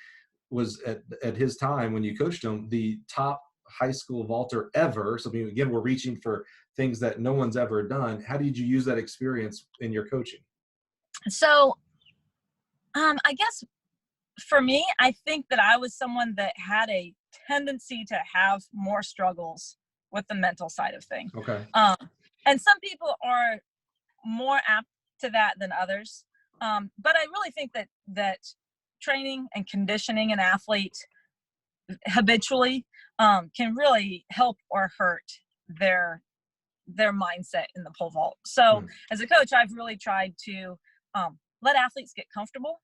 A: was at his time when you coached him, the top high school vaulter ever. So I mean, again, we're reaching for things that no one's ever done. How did you use that experience in your coaching?
B: So, I guess for me, I think that I was someone that had a tendency to have more struggles with the mental side of things.
A: Okay.
B: And some people are more apt to that than others. But I really think that training and conditioning an athlete habitually can really help or hurt their mindset in the pole vault. So as a coach, I've really tried to let athletes get comfortable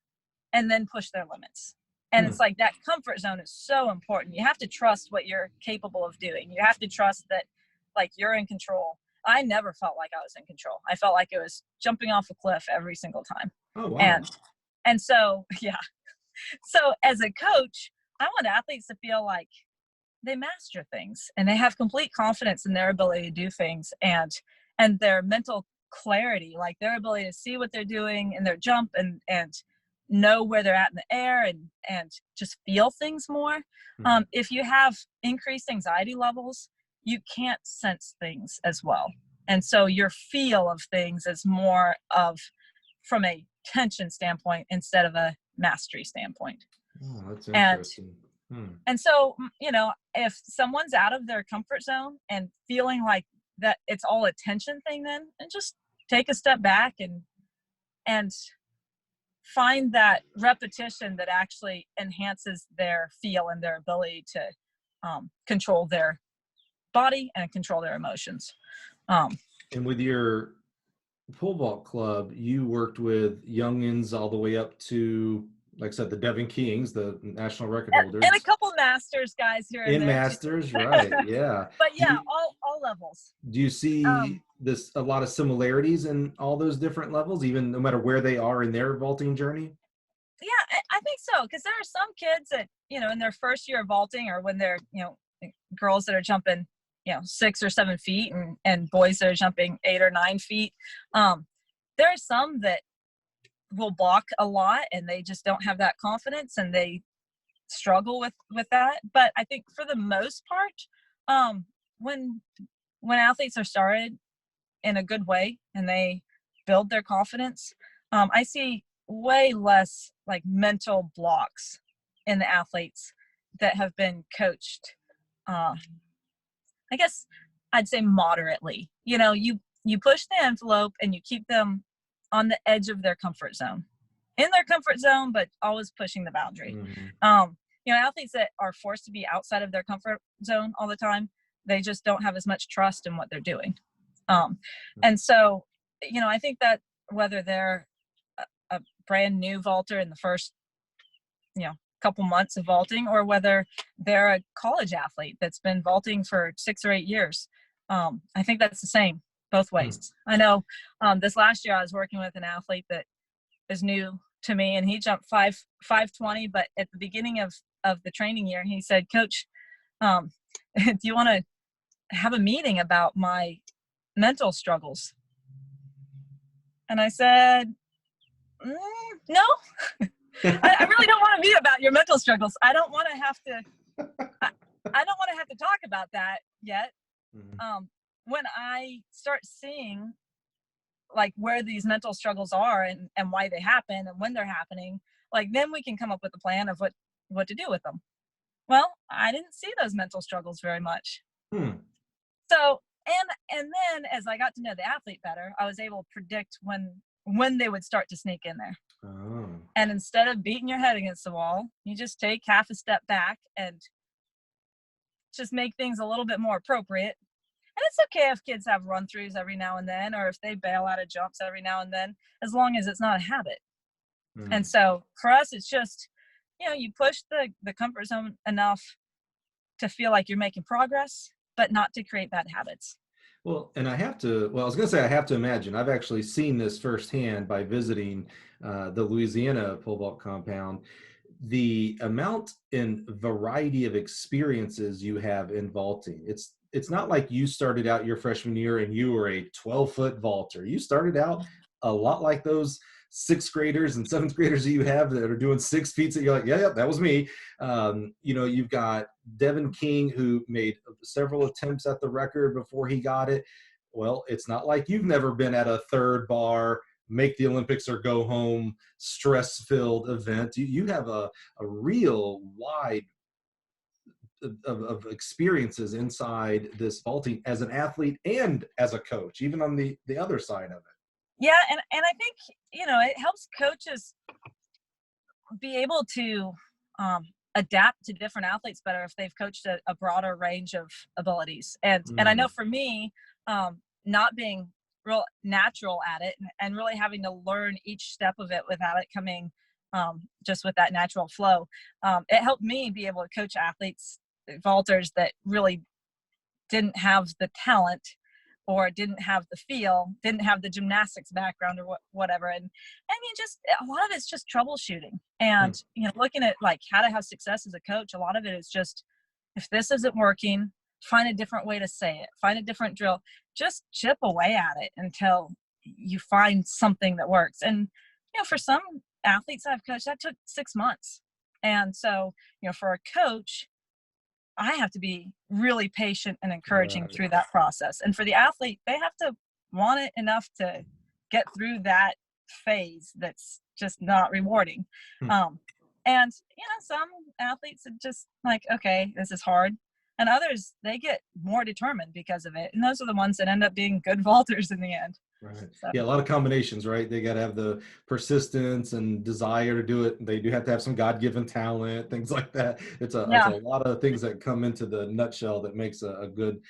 B: and then push their limits. And it's like that comfort zone is so important. You have to trust what you're capable of doing. You have to trust that like you're in control. I never felt like I was in control. I felt like it was jumping off a cliff every single time.
A: Oh, wow.
B: And so, yeah. So as a coach, I want athletes to feel like they master things and they have complete confidence in their ability to do things, and their mental clarity, like their ability to see what they're doing in their jump and know where they're at in the air and just feel things more. If you have increased anxiety levels, you can't sense things as well. And so your feel of things is more of from a tension standpoint instead of a mastery standpoint.
A: Oh, that's interesting.
B: And so, if someone's out of their comfort zone and feeling like that it's all a tension thing, then and just take a step back and find that repetition that actually enhances their feel and their ability to control their body and control their emotions.
A: And with your pole vault club, you worked with youngins all the way up to, like I said, the Devin Kings, the national record holders,
B: and a couple masters guys here and
A: in
B: there
A: masters, right? Yeah.
B: But yeah, all levels.
A: Do you see a lot of similarities in all those different levels, even no matter where they are in their vaulting journey?
B: Yeah, I think so, because there are some kids that in their first year of vaulting, or when they're girls that are jumping 6 or 7 feet, and boys that are jumping 8 or 9 feet. There are some that will block a lot and they just don't have that confidence and they struggle with that. But I think for the most part, when athletes are started in a good way and they build their confidence, I see way less like mental blocks in the athletes that have been coached. I guess I'd say moderately. You push the envelope and you keep them on the edge of their comfort zone, in their comfort zone, but always pushing the boundary. Athletes that are forced to be outside of their comfort zone all the time, they just don't have as much trust in what they're doing. And so, I think that whether they're a brand new vaulter in the first, couple months of vaulting, or whether they're a college athlete that's been vaulting for 6 or 8 years, I think that's the same both ways. I know this last year I was working with an athlete that is new to me, and he jumped 520. But at the beginning of the training year, he said, "Coach, do you want to have a meeting about my mental struggles?" And I said, "No, I really don't want to meet about your mental struggles. I don't want to have to. I don't want to have to talk about that yet.
A: Mhm.
B: When I start seeing like where these mental struggles are and why they happen and when they're happening, like then we can come up with a plan of what to do with them." Well, I didn't see those mental struggles very much.
A: Hmm.
B: So, and then as I got to know the athlete better, I was able to predict when they would start to sneak in there.
A: Oh.
B: And instead of beating your head against the wall, you just take half a step back and just make things a little bit more appropriate. And it's okay if kids have run throughs every now and then, or if they bail out of jumps every now and then, as long as it's not a habit. And
A: Hmm.
B: so for us, it's just, you push the comfort zone enough to feel like you're making progress, but not to create bad habits.
A: Well, and I was going to say, I have to imagine, I've actually seen this firsthand by visiting the Louisiana pole vault compound. The amount and variety of experiences you have in vaulting. It's not like you started out your freshman year and you were a 12-foot vaulter. You started out a lot like those sixth graders and seventh graders that you have that are doing 6 feet. That you're like, yeah, that was me. You've got Devin King, who made several attempts at the record before he got it. Well, it's not like you've never been at a third bar, make the Olympics or go home, stress-filled event. You have a real wide of experiences inside this vaulting as an athlete and as a coach, even on the other side of it.
B: Yeah, and I think it helps coaches be able to adapt to different athletes better if they've coached a broader range of abilities. And I know
A: Mm,
B: for me, not being real natural at it and really having to learn each step of it without it coming just with that natural flow, it helped me be able to coach athletes, vaulters that really didn't have the talent or didn't have the feel, didn't have the gymnastics background or whatever. And I mean, just a lot of it's just troubleshooting and,
A: mm,
B: looking at like how to have success as a coach. A lot of it is just, if this isn't working, find a different way to say it, find a different drill, just chip away at it until you find something that works. And, for some athletes I've coached, that took 6 months. And so, for a coach, I have to be really patient and encouraging
A: right.
B: through that process. And for the athlete, they have to want it enough to get through that phase that's just not rewarding.
A: Hmm.
B: Um, and, some athletes are just like, okay, this is hard. And others, they get more determined because of it. And those are the ones that end up being good vaulters in the end.
A: Right.
B: So,
A: Yeah, a lot of combinations, right? They got to have the persistence and desire to do it. They do have to have some God-given talent, things like that. It's a
B: yeah.
A: lot of things that come into the nutshell that makes a good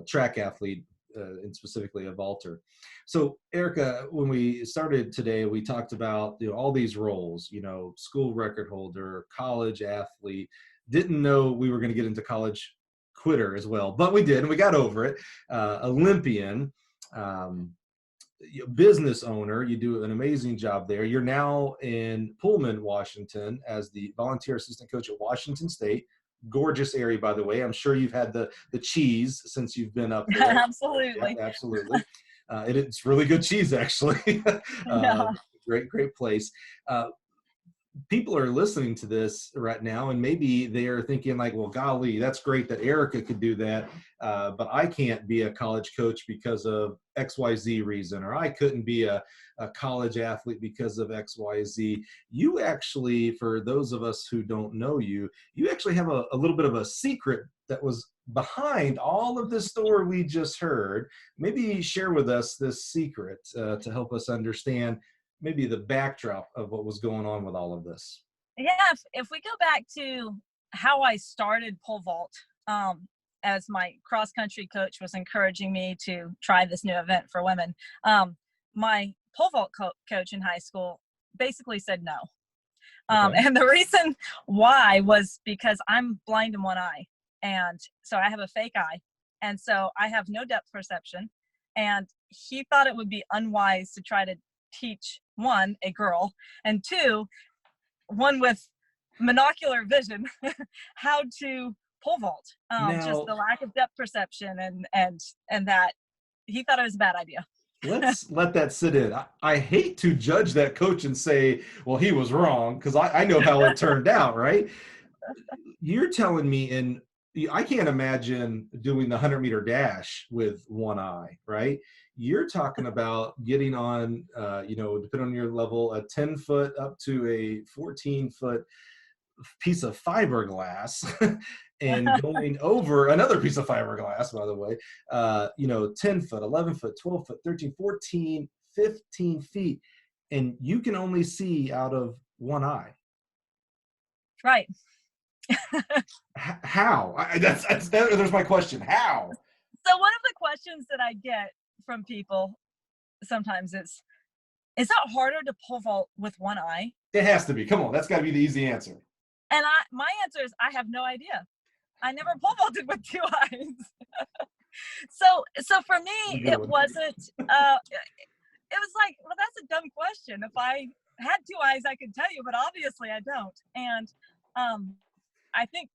A: track athlete, and specifically a vaulter. So, Erica, when we started today, we talked about all these roles. School record holder, college athlete. Didn't know we were going to get into college quitter as well, but we did, and we got over it. Olympian. Um, Business owner. You do an amazing job there. You're now in Pullman, Washington, as the volunteer assistant coach at Washington State. Gorgeous area, by the way. I'm sure you've had the cheese since you've been up there. Yeah,
B: Absolutely.
A: absolutely. It's really good cheese, actually. uh,
B: Yeah.
A: great place. Uh, People are listening to this right now and maybe they are thinking like, well, golly, that's great that Erica could do that, but I can't be a college coach because of XYZ reason, or I couldn't be a college athlete because of XYZ. You actually, for those of us who don't know you, you actually have a little bit of a secret that was behind all of this story we just heard. Maybe share with us this secret to help us understand maybe the backdrop of what was going on with all of this.
B: Yeah, if we go back to how I started pole vault, as my cross country coach was encouraging me to try this new event for women, my pole vault coach in high school basically said no.
A: Okay.
B: And the reason why was because I'm blind in one eye. And so I have a fake eye. And so I have no depth perception. And he thought it would be unwise to try to teach, one, a girl, and two, one with monocular vision, how to pole vault. Just
A: Now,
B: the lack of depth perception, and that he thought it was a bad idea.
A: let's let that sit in. I hate to judge that coach and say, well, he was wrong, because I know how it turned out, right? You're telling me, and I can't imagine doing the 100-meter dash with one eye, right? You're talking about getting on, depending on your level, a 10-foot up to a 14-foot piece of fiberglass and going over another piece of fiberglass, by the way, 10 foot, 11 foot, 12 foot, 13, 14, 15 feet. And you can only see out of one eye.
B: Right.
A: How? There's my question. How?
B: So one of the questions that I get from people sometimes is that harder to pole vault with one eye?
A: It has to be. Come on, that's got to be the easy answer.
B: And my answer is I have no idea. I never pole vaulted with two eyes. So for me, it wasn't. It was like, well, that's a dumb question. If I had two eyes, I could tell you, but obviously I don't. And I think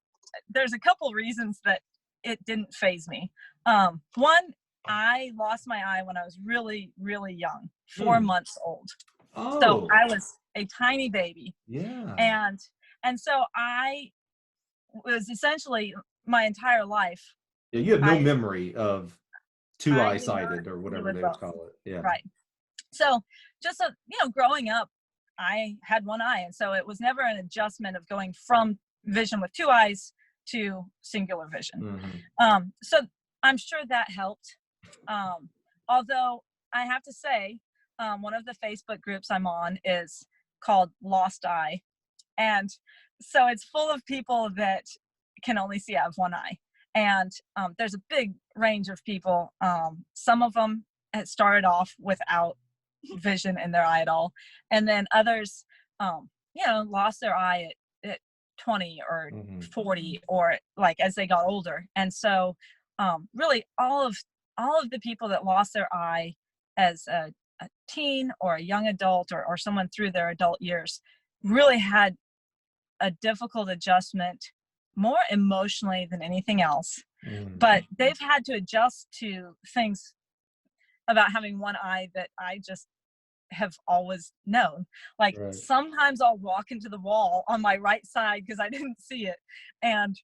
B: there's a couple reasons that it didn't faze me. One, I lost my eye when I was really, really young, 4 months old.
A: Oh.
B: So I was a tiny baby.
A: Yeah.
B: And so I was essentially my entire life.
A: Yeah, you have no memory of two eye-sighted or whatever they would call it. Yeah.
B: Right. So just, growing up, I had one eye. And so it was never an adjustment of going from vision with two eyes to singular vision.
A: Mm-hmm.
B: So I'm sure that helped. Although I have to say, one of the Facebook groups I'm on is called Lost Eye. And so it's full of people that can only see out of one eye. And there's a big range of people. Some of them had started off without vision in their eye at all. And then others, lost their eye at 20 or 40 or like as they got older. And so really all of the people that lost their eye as a teen or a young adult or someone through their adult years really had a difficult adjustment, more emotionally than anything else. But they've had to adjust to things about having one eye that I just have always known. Like sometimes I'll walk into the wall on my right side because I didn't see it. And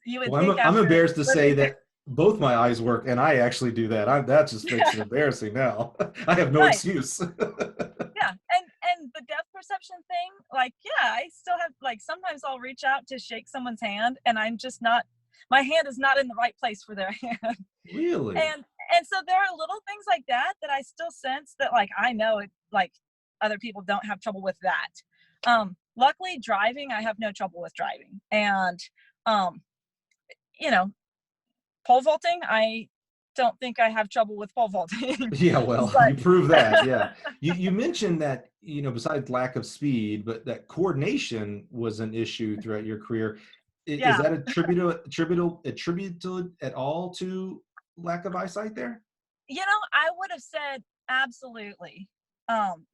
B: you would think
A: I'm embarrassed to say that both my eyes work, and I actually do that. That just makes it embarrassing now. I have no excuse.
B: Yeah, and the depth perception thing, like, I still have, like, sometimes I'll reach out to shake someone's hand, and I'm just not, my hand is not in the right place for their hand.
A: Really?
B: And so there are little things like that I still sense that, like, I know it, like, other people don't have trouble with that. Luckily, driving, I have no trouble with driving. And, pole vaulting, I don't think I have trouble with pole vaulting.
A: Yeah, well, you prove that. Yeah. You mentioned that, besides lack of speed, but that coordination was an issue throughout your career. Is that attributable at all to lack of eyesight there?
B: I would have said absolutely.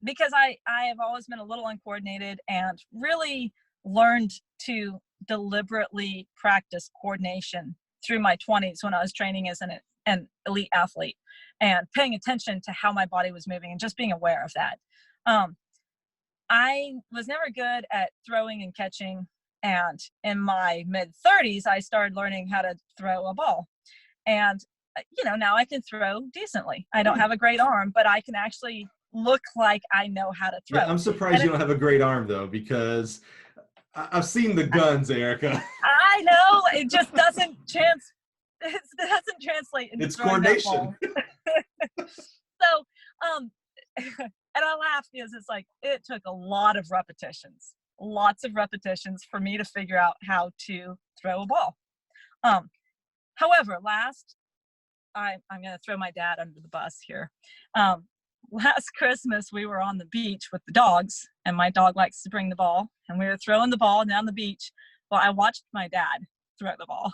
B: Because I have always been a little uncoordinated and really learned to deliberately practice coordination through my 20s when I was training as an elite athlete and paying attention to how my body was moving and just being aware of that. I was never good at throwing and catching. And in my mid-30s, I started learning how to throw a ball. And, now I can throw decently. I don't have a great arm, but I can actually look like I know how to throw.
A: Yeah, I'm surprised you don't have a great arm, though, because I've seen the guns, Erica.
B: I know. It just doesn't it doesn't translate into
A: it's coordination.
B: So, and I laugh because it's like, it took a lot of repetitions, lots of repetitions for me to figure out how to throw a ball. However, I'm going to throw my dad under the bus here. Last Christmas, we were on the beach with the dogs, and my dog likes to bring the ball, and we were throwing the ball down the beach. Well, I watched my dad throw the ball.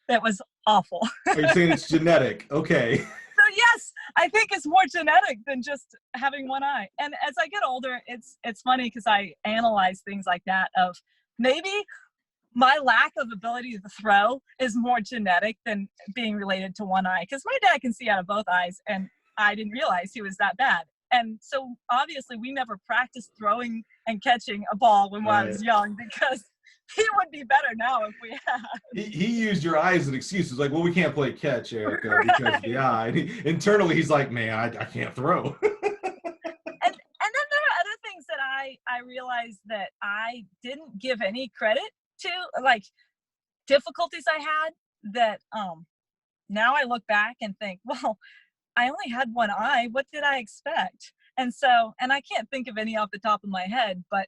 B: It was awful.
A: Are you saying it's genetic? Okay.
B: So yes, I think it's more genetic than just having one eye. And as I get older, it's funny because I analyze things like that of maybe my lack of ability to throw is more genetic than being related to one eye. Because my dad can see out of both eyes, and I didn't realize he was that bad. And so obviously we never practiced throwing and catching a ball when I was young, because he would be better now if we had.
A: He used your eye as an excuse. It's like, well, we can't play catch, Erica,
B: Right.
A: because of the eye. And internally, he's like, man, I can't throw.
B: And then there are other things that I realized that I didn't give any credit to, like difficulties I had that now I look back and think, well, I only had one eye. What did I expect? And so, and I can't think of any off the top of my head, but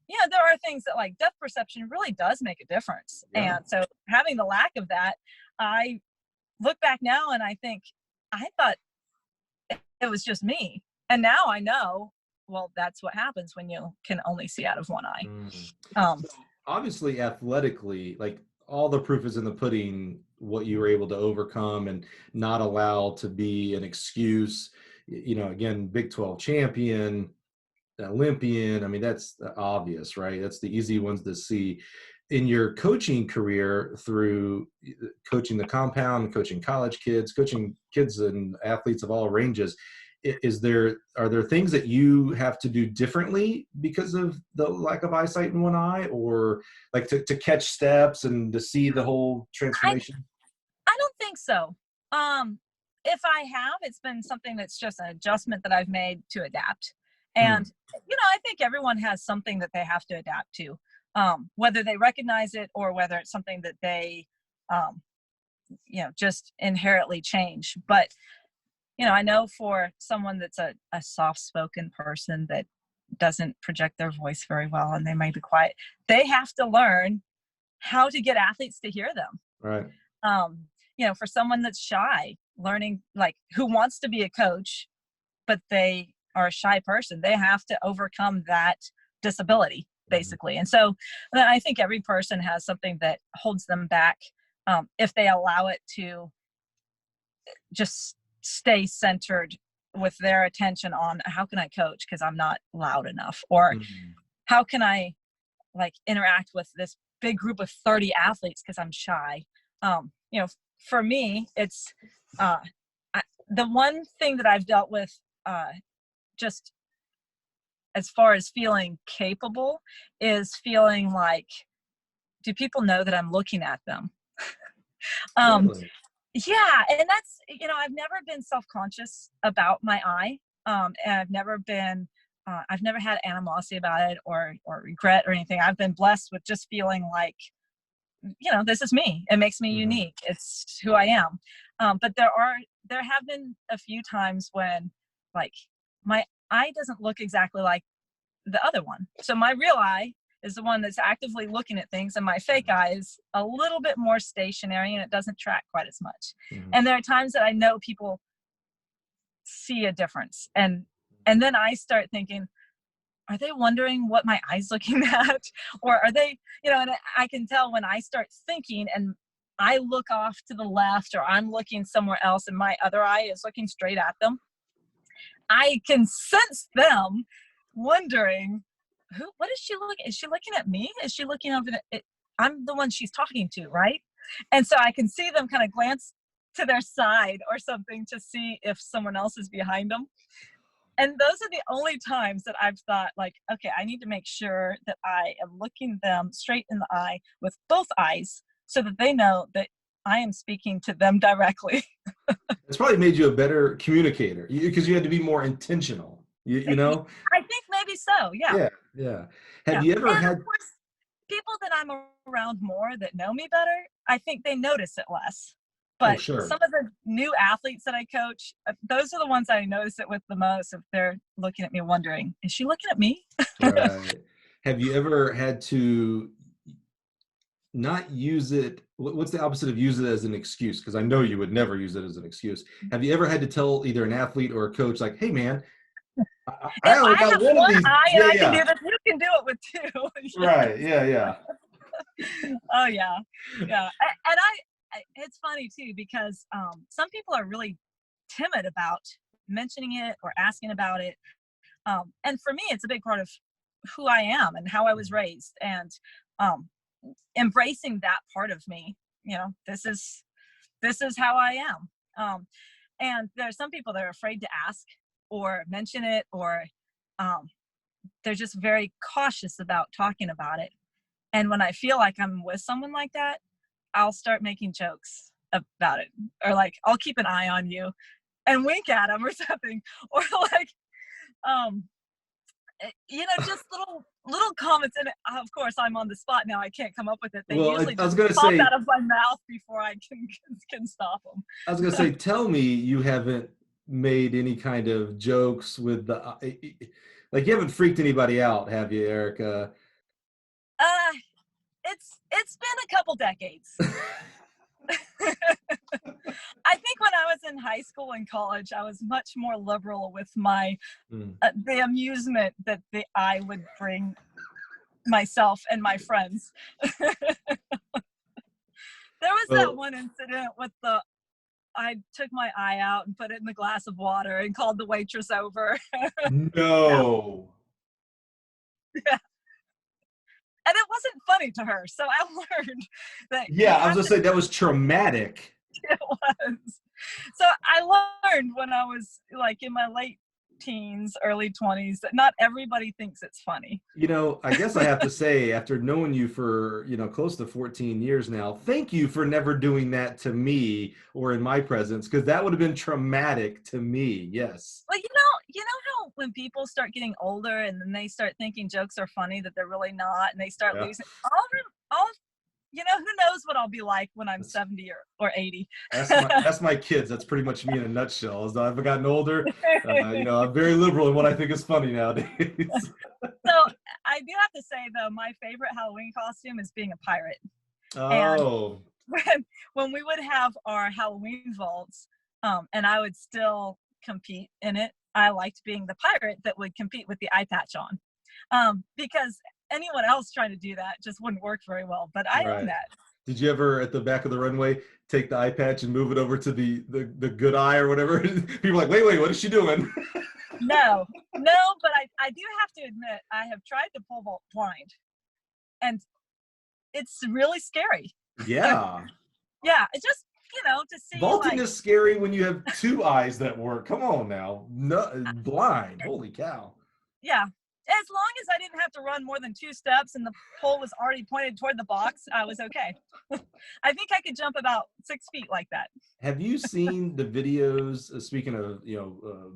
B: yeah, there are things that like depth perception really does make a difference.
A: Yeah.
B: And so having the lack of that, I look back now and I think, I thought it was just me. And now I know, well, that's what happens when you can only see out of one eye.
A: So obviously, athletically, like all the proof is in the pudding, what you were able to overcome and not allow to be an excuse. Again, Big 12 champion, Olympian. I mean, that's obvious, right? That's the easy ones to see. In your coaching career, through coaching the compound, coaching college kids, coaching kids and athletes of all ranges, are there things that you have to do differently because of the lack of eyesight in one eye, or like to catch steps and to see the whole transformation?
B: I don't think so. If I have, it's been something that's just an adjustment that I've made to adapt. And, I think everyone has something that they have to adapt to, whether they recognize it or whether it's something that they, just inherently change. But, I know for someone that's a soft-spoken person that doesn't project their voice very well and they might be quiet, they have to learn how to get athletes to hear them.
A: Right.
B: For someone that's shy, learning, like, who wants to be a coach, but they are a shy person, they have to overcome that disability, basically. And so I think every person has something that holds them back, if they allow it to just stay centered with their attention on how can I coach because I'm not loud enough, or how can I like interact with this big group of 30 athletes because I'm shy. For me, it's the one thing that I've dealt with just as far as feeling capable is feeling like, do people know that I'm looking at them?
A: Really?
B: Yeah. And that's, I've never been self-conscious about my eye. And I've never had animosity about it or regret or anything. I've been blessed with just feeling like, this is me. It makes me unique. It's who I am. But there have been a few times when like my eye doesn't look exactly like the other one. So my real eye is the one that's actively looking at things, and my fake eye is a little bit more stationary and it doesn't track quite as much. And there are times that I know people see a difference. And then I start thinking, are they wondering what my eye's looking at? Or are they, and I can tell when I start thinking and I look off to the left or I'm looking somewhere else and my other eye is looking straight at them, I can sense them wondering, what is she looking? Is she looking at me? Is she looking over I'm the one she's talking to, right? And so I can see them kind of glance to their side or something to see if someone else is behind them. And those are the only times that I've thought like, okay, I need to make sure that I am looking them straight in the eye with both eyes so that they know that I am speaking to them directly.
A: It's probably made you a better communicator because you had to be more intentional, you know?
B: I think maybe so, yeah.
A: Yeah. Have you ever had...
B: Of course, people that I'm around more that know me better, I think they notice it less. But some of the new athletes that I coach, those are the ones I notice it with the most if they're looking at me wondering, is she looking at me?
A: Right. Have you ever had to not use it? What's the opposite of use it as an excuse? Because I know you would never use it as an excuse. Have you ever had to tell either an athlete or a coach, like, hey, man, I only got one of these.
B: Eye, I can do this. You can do it with two.
A: Right. Yeah.
B: Oh, yeah. And it's funny, too, because some people are really timid about mentioning it or asking about it. And for me, it's a big part of who I am and how I was raised, and um, embracing that part of me. This is how I am. And there are some people that are afraid to ask or mention it, or um, they're just very cautious about talking about it. And when I feel like I'm with someone like that, I'll start making jokes about it, or like I'll keep an eye on you and wink at them or something, or like um just little comments. And of course, I'm on the spot now, I can't come up with it. They
A: Well,
B: usually
A: I was
B: just
A: going to
B: pop
A: say,
B: out of my mouth before I can stop them.
A: I was going to say, tell me you haven't made any kind of jokes with the, like you haven't freaked anybody out, have you, Erica?
B: uh it's been a couple decades. I think when I was in high school and college, I was much more liberal with my
A: Mm.
B: the amusement that I would bring myself and my friends. There was that
A: Well,
B: one incident with I took my eye out and put it in a glass of water and called the waitress over. Yeah,
A: no.
B: yeah. And it wasn't funny to her. So I learned that you
A: Yeah, I was
B: have
A: going to
B: to,
A: say that was traumatic.
B: it was. So I learned when I was like in my late teens, early 20s, that not everybody thinks it's funny.
A: I guess I have to say, after knowing you for, close to 14 years now, thank you for never doing that to me or in my presence, because that would have been traumatic to me. Yes.
B: Well, you know how when people start getting older and then they start thinking jokes are funny that they're really not, and they start
A: Yeah.
B: losing all who knows what I'll be like when I'm
A: That's,
B: 70 or 80.
A: ask my kids. That's pretty much me in a nutshell. As I've gotten older, I'm very liberal in what I think is funny nowadays.
B: So I do have to say, though, my favorite Halloween costume is being a pirate. And
A: Oh,
B: when we would have our Halloween vaults, and I would still compete in it, I liked being the pirate that would compete with the eye patch on, because anyone else trying to do that just wouldn't work very well. But I own
A: right.
B: that.
A: Did you ever at the back of the runway take the eye patch and move it over to the good eye or whatever? People are like, wait, what is she doing?
B: No, but I do have to admit, I have tried to pole vault blind, and it's really scary.
A: Yeah.
B: Yeah, it's just, to see
A: Vaulting
B: like,
A: is scary when you have two eyes that work. Come on now. No, blind. Holy cow.
B: yeah, as long as I didn't have to run more than 2 steps and the pole was already pointed toward the box, I was okay. I think I could jump about 6 feet like that.
A: Have you seen the videos, speaking of,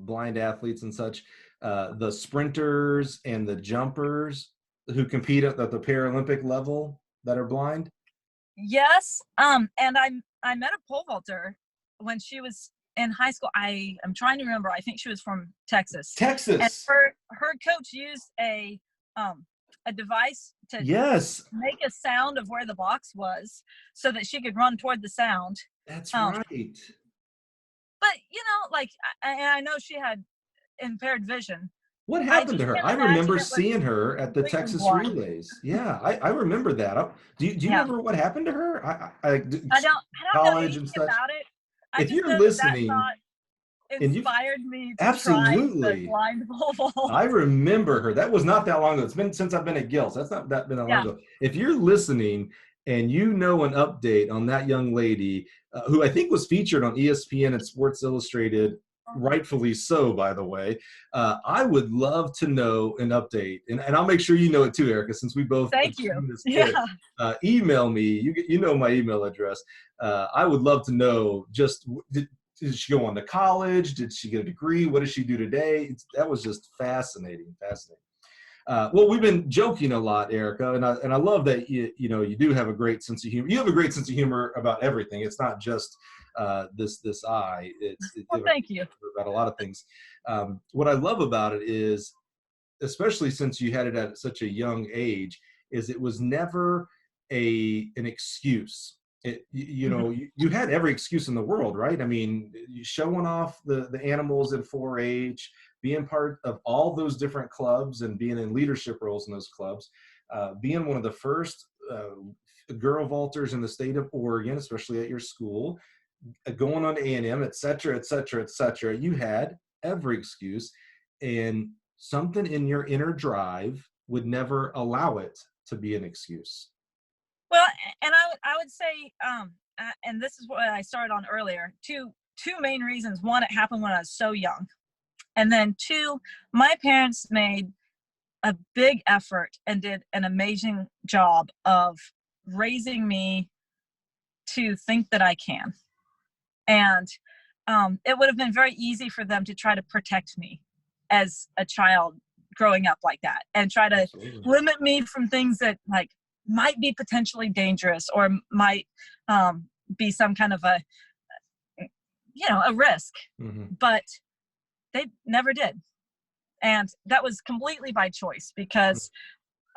A: blind athletes and such, the sprinters and the jumpers who compete at the Paralympic level that are blind?
B: Yes, and I met a pole vaulter when she was in high school. I'm trying to remember. I think she was from Texas, and
A: Texas.
B: her coach used a device to
A: Yes,
B: make a sound of where the box was, so that she could run toward the sound.
A: that's
B: Um,
A: right.
B: but like, I know she had impaired vision.
A: What
B: I
A: happened to
B: just
A: her?
B: can't
A: I
B: imagine
A: remember
B: it with
A: seeing her at the
B: completely
A: Texas
B: blind.
A: relays. Yeah, I remember that. Do you
B: Yeah,
A: remember what happened to her?
B: I don't know
A: College and
B: anything
A: such.
B: about it. I
A: If
B: just
A: you're
B: know that
A: listening
B: thought
A: and you've
B: inspired me to try the
A: absolutely,
B: blind pole vault.
A: I remember her. That was not that long ago. It's been since I've been at Gills. That's not that been that long
B: Yeah,
A: ago. If you're listening and you know an update on that young lady, who I think was featured on ESPN and Sports Illustrated, rightfully so, by the way, I would love to know an update. And I'll make sure you know it too, Erica, since we both have
B: thank you.
A: seen this
B: Yeah,
A: kid. Email me. You know my email address. I would love to know just did she go on to college? Did she get a degree? What does she do today? That was just fascinating. Well, we've been joking a lot, Erica, and I love that you do have a great sense of humor. You have a great sense of humor about everything. It's not just this eye. You
B: well,
A: have a
B: thank you.
A: humor about a lot of things. What I love about it is, especially since you had it at such a young age, is it was never an excuse.
B: Mhm.
A: You had every excuse in the world, right? I mean, showing off the animals in 4-H, being part of all those different clubs and being in leadership roles in those clubs, being one of the first girl vaulters in the state of Oregon, especially at your school, going on to A&M, et cetera, et cetera, et cetera. You had every excuse, and something in your inner drive would never allow it to be an excuse.
B: Well, and I would say, and this is what I started on earlier. Two main reasons. One, it happened when I was so young, and then two, my parents made a big effort and did an amazing job of raising me to think that I can. And it would have been very easy for them to try to protect me as a child growing up like that, and try to
A: Absolutely.
B: limit me from things that like might be potentially dangerous, or might be some kind of a, a risk.
A: Hmm.
B: But they never did. And that was completely by choice, because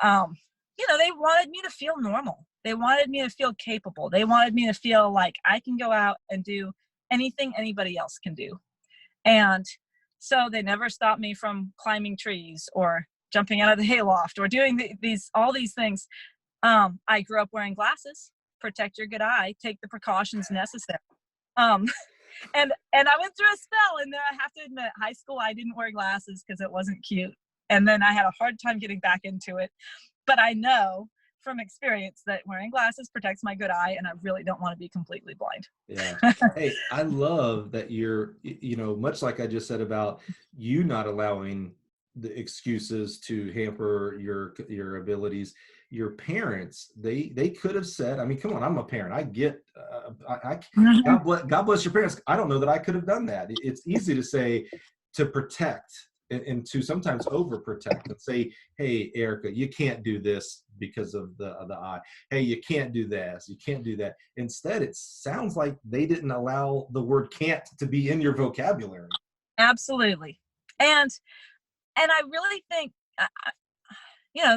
B: they wanted me to feel normal. They wanted me to feel capable. They wanted me to feel like I can go out and do anything anybody else can do. And so they never stopped me from climbing trees or jumping out of the hayloft or doing all these things. I grew up wearing glasses. Protect your good eye. Take the precautions necessary. Um, and I went through a spell, and then I have to admit, high school I didn't wear glasses because it wasn't cute. And then I had a hard time getting back into it. But I know from experience that wearing glasses protects my good eye, and I really don't want to be completely blind.
A: Yeah. Hey, I love that you're, much like I just said about you not allowing the excuses to hamper your abilities. Your parents, they could have said, I mean, come on, I'm a parent. I get,
B: Mhm.
A: God bless your parents. I don't know that I could have done that. It's easy to say, to protect, and to sometimes overprotect and say, hey, Erica, you can't do this because of the eye. Hey, you can't do this. You can't do that. Instead, it sounds like they didn't allow the word can't to be in your vocabulary.
B: Absolutely. And I really think,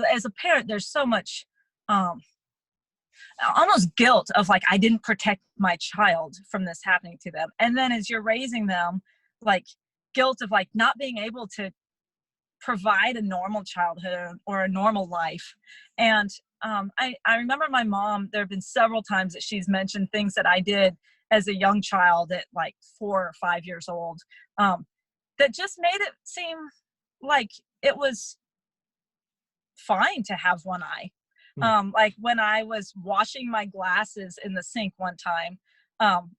B: as a parent, there's so much um, almost guilt of like, I didn't protect my child from this happening to them. And then as you're raising them, like guilt of like not being able to provide a normal childhood or a normal life. And I remember my mom, there have been several times that she's mentioned things that I did as a young child at like 4 or 5 years old, that just made it seem like it was fine to have one eye.
A: Hmm.
B: Like when I was washing my glasses in the sink one time, um,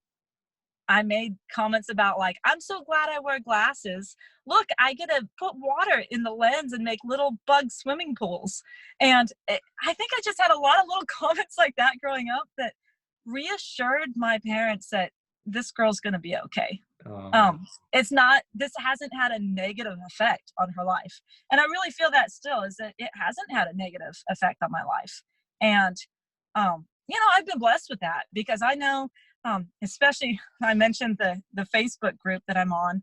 B: I made comments about like, I'm so glad I wear glasses. Look, I get to put water in the lens and make little bug swimming pools. And I think I just had a lot of little comments like that growing up that reassured my parents that this girl's going to be okay.
A: Um,
B: This hasn't had a negative effect on her life. And I really feel that still, is that it hasn't had a negative effect on my life. And, I've been blessed with that, because I know, especially I mentioned the Facebook group that I'm on.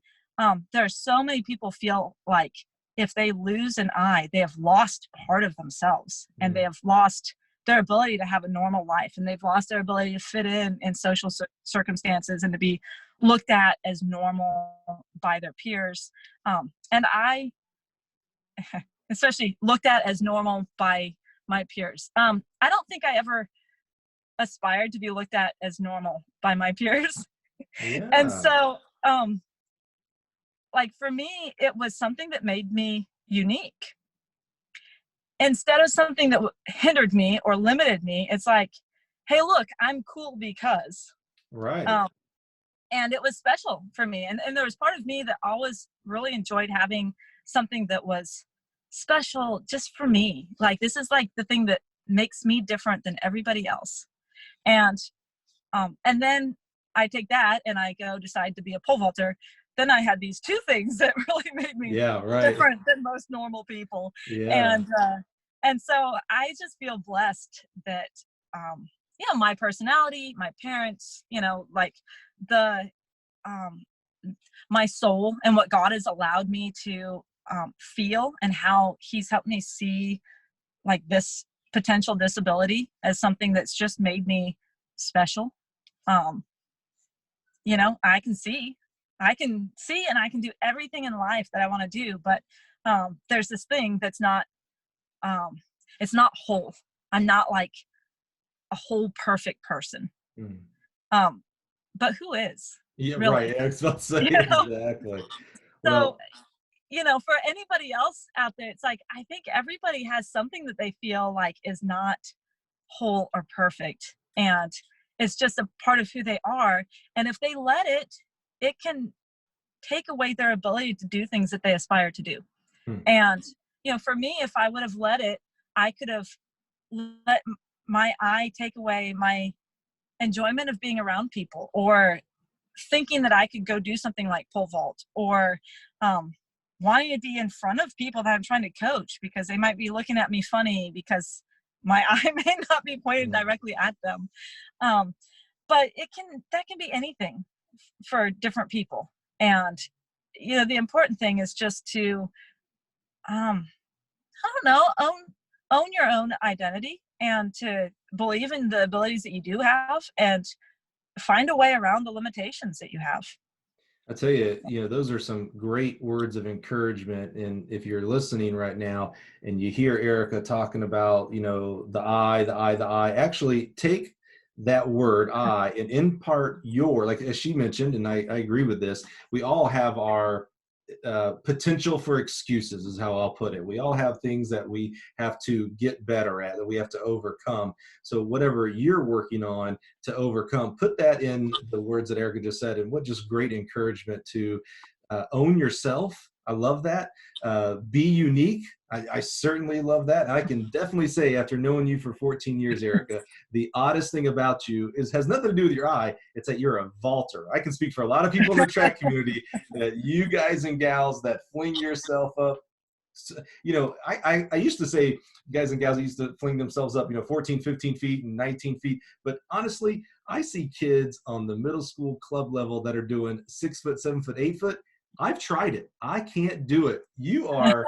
B: There are so many people feel like if they lose an eye, they have lost part of themselves, and they
A: mm,
B: have lost their ability to have a normal life, and they've lost their ability to fit in social circumstances, and to be looked at as normal by their peers. And I, especially looked at as normal by my peers. I don't think I ever aspired to be looked at as normal by my peers. And
A: yeah.
B: so, like for me, it was something that made me unique. Instead of something that hindered me or limited me, it's like, hey, look, I'm cool because.
A: Right.
B: Um, and it was special for me. And there was part of me that always really enjoyed having something that was special just for me. Like, this is like the thing that makes me different than everybody else. And then I take that and I go decide to be a pole vaulter. Then I had these two things that really made me
A: Yeah. Right.
B: different than most normal people.
A: Yeah.
B: And so I just feel blessed that, my personality, my parents, like the, um, my soul, and what God has allowed me to feel, and how He's helped me see like this potential disability as something that's just made me special. Um, I can see and I can do everything in life that I want to do, but there's this thing that's not, um, it's not whole. I'm not like a whole perfect person.
A: Mm.
B: Um, but who is
A: Yeah,
B: really?
A: right. I was about to say
B: You know?
A: exactly.
B: So,
A: Well,
B: for anybody else out there, it's like I think everybody has something that they feel like is not whole or perfect, and it's just a part of who they are. And if they let it, it can take away their ability to do things that they aspire to do.
A: hmm,
B: And for me, if I would have let it, I could have let my eye take away my enjoyment of being around people, or thinking that I could go do something like pole vault, or um, wanting to be in front of people that I'm trying to coach because they might be looking at me funny because my eye may not be pointed
A: hmm.
B: directly at them. Um, but that can be anything for different people. And the important thing is just to um, I don't know, own your own identity, and to believe in the abilities that you do have, and find a way around the limitations that you have.
A: I tell you, those are some great words of encouragement. And if you're listening right now and you hear Erica talking about, the I, actually take that word I and impart like as she mentioned, and I agree with this, we all have our potential for excuses is how I'll put it. We all have things that we have to get better at, that we have to overcome. So whatever you're working on to overcome, put that in the words that Erica just said. And what just great encouragement to own yourself. I love that. Be unique. I certainly love that. And I can definitely say, after knowing you for 14 years, Erica, the oddest thing about you has nothing to do with your eye. It's that you're a vaulter. I can speak for a lot of people in the track community that you guys and gals that fling yourself up. I used to say guys and gals that used to fling themselves up, 14, 15 feet and 19 feet. But honestly, I see kids on the middle school club level that are doing 6 foot, 7 foot, 8 foot. I've tried it. I can't do it. You are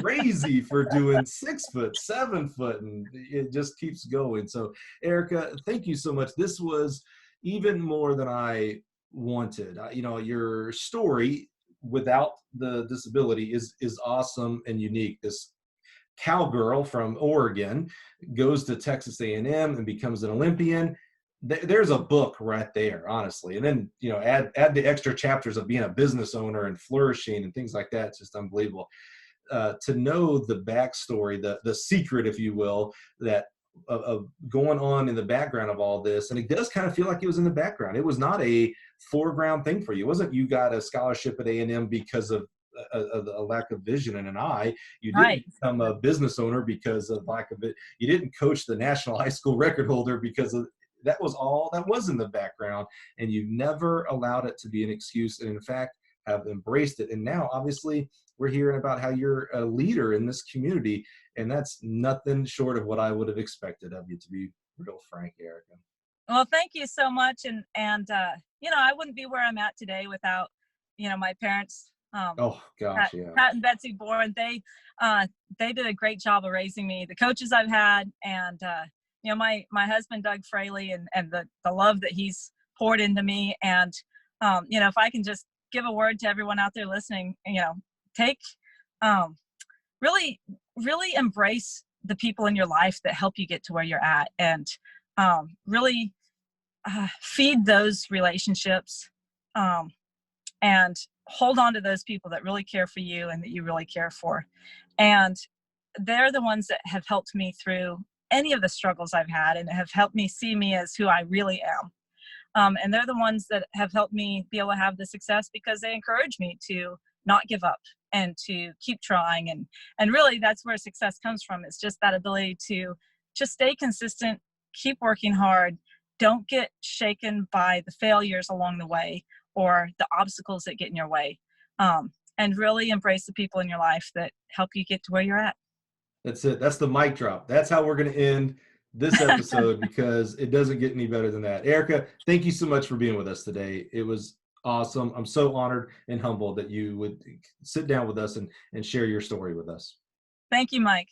A: crazy for doing 6 foot, 7 foot, and it just keeps going. So, Erica, thank you so much. This was even more than I wanted. Your story without the disability is awesome and unique. This cowgirl from Oregon goes to Texas A&M and becomes an Olympian. There's a book right there, honestly. And then, add the extra chapters of being a business owner and flourishing and things like that. It's just unbelievable. To know the backstory, the secret, if you will, that of going on in the background of all this. And it does kind of feel like it was in the background. It was not a foreground thing for you. It wasn't you got a scholarship at A&M because of a lack of vision and an eye. You didn't
B: Right.
A: become a business owner because of lack of it. You didn't coach the national high school record holder because of that. Was all that was in the background. And you never allowed it to be an excuse. And in fact, have embraced it. And now, obviously, we're hearing about how you're a leader in this community. And that's nothing short of what I would have expected of you, to be real frank, Erica.
B: Well, thank you so much. And I wouldn't be where I'm at today without, my parents,
A: Oh, gosh, yeah.
B: Pat and Betsy Bourne. They did a great job of raising me. The coaches I've had, and my husband Doug Fraley, and the love that he's poured into me. And if I can just give a word to everyone out there listening, take um, really, really embrace the people in your life that help you get to where you're at, and really feed those relationships, um, and hold on to those people that really care for you and that you really care for. And they're the ones that have helped me through any of the struggles I've had, and have helped me see me as who I really am. And they're the ones that have helped me be able to have the success because they encourage me to not give up and to keep trying. And really, that's where success comes from. It's just that ability to just stay consistent, keep working hard, don't get shaken by the failures along the way or the obstacles that get in your way. And really embrace the people in your life that help you get to where you're at.
A: That's it. That's the mic drop. That's how we're going to end this episode, because it doesn't get any better than that. Erica, thank you so much for being with us today. It was awesome. I'm so honored and humbled that you would sit down with us and share your story with us.
B: Thank you, Mike.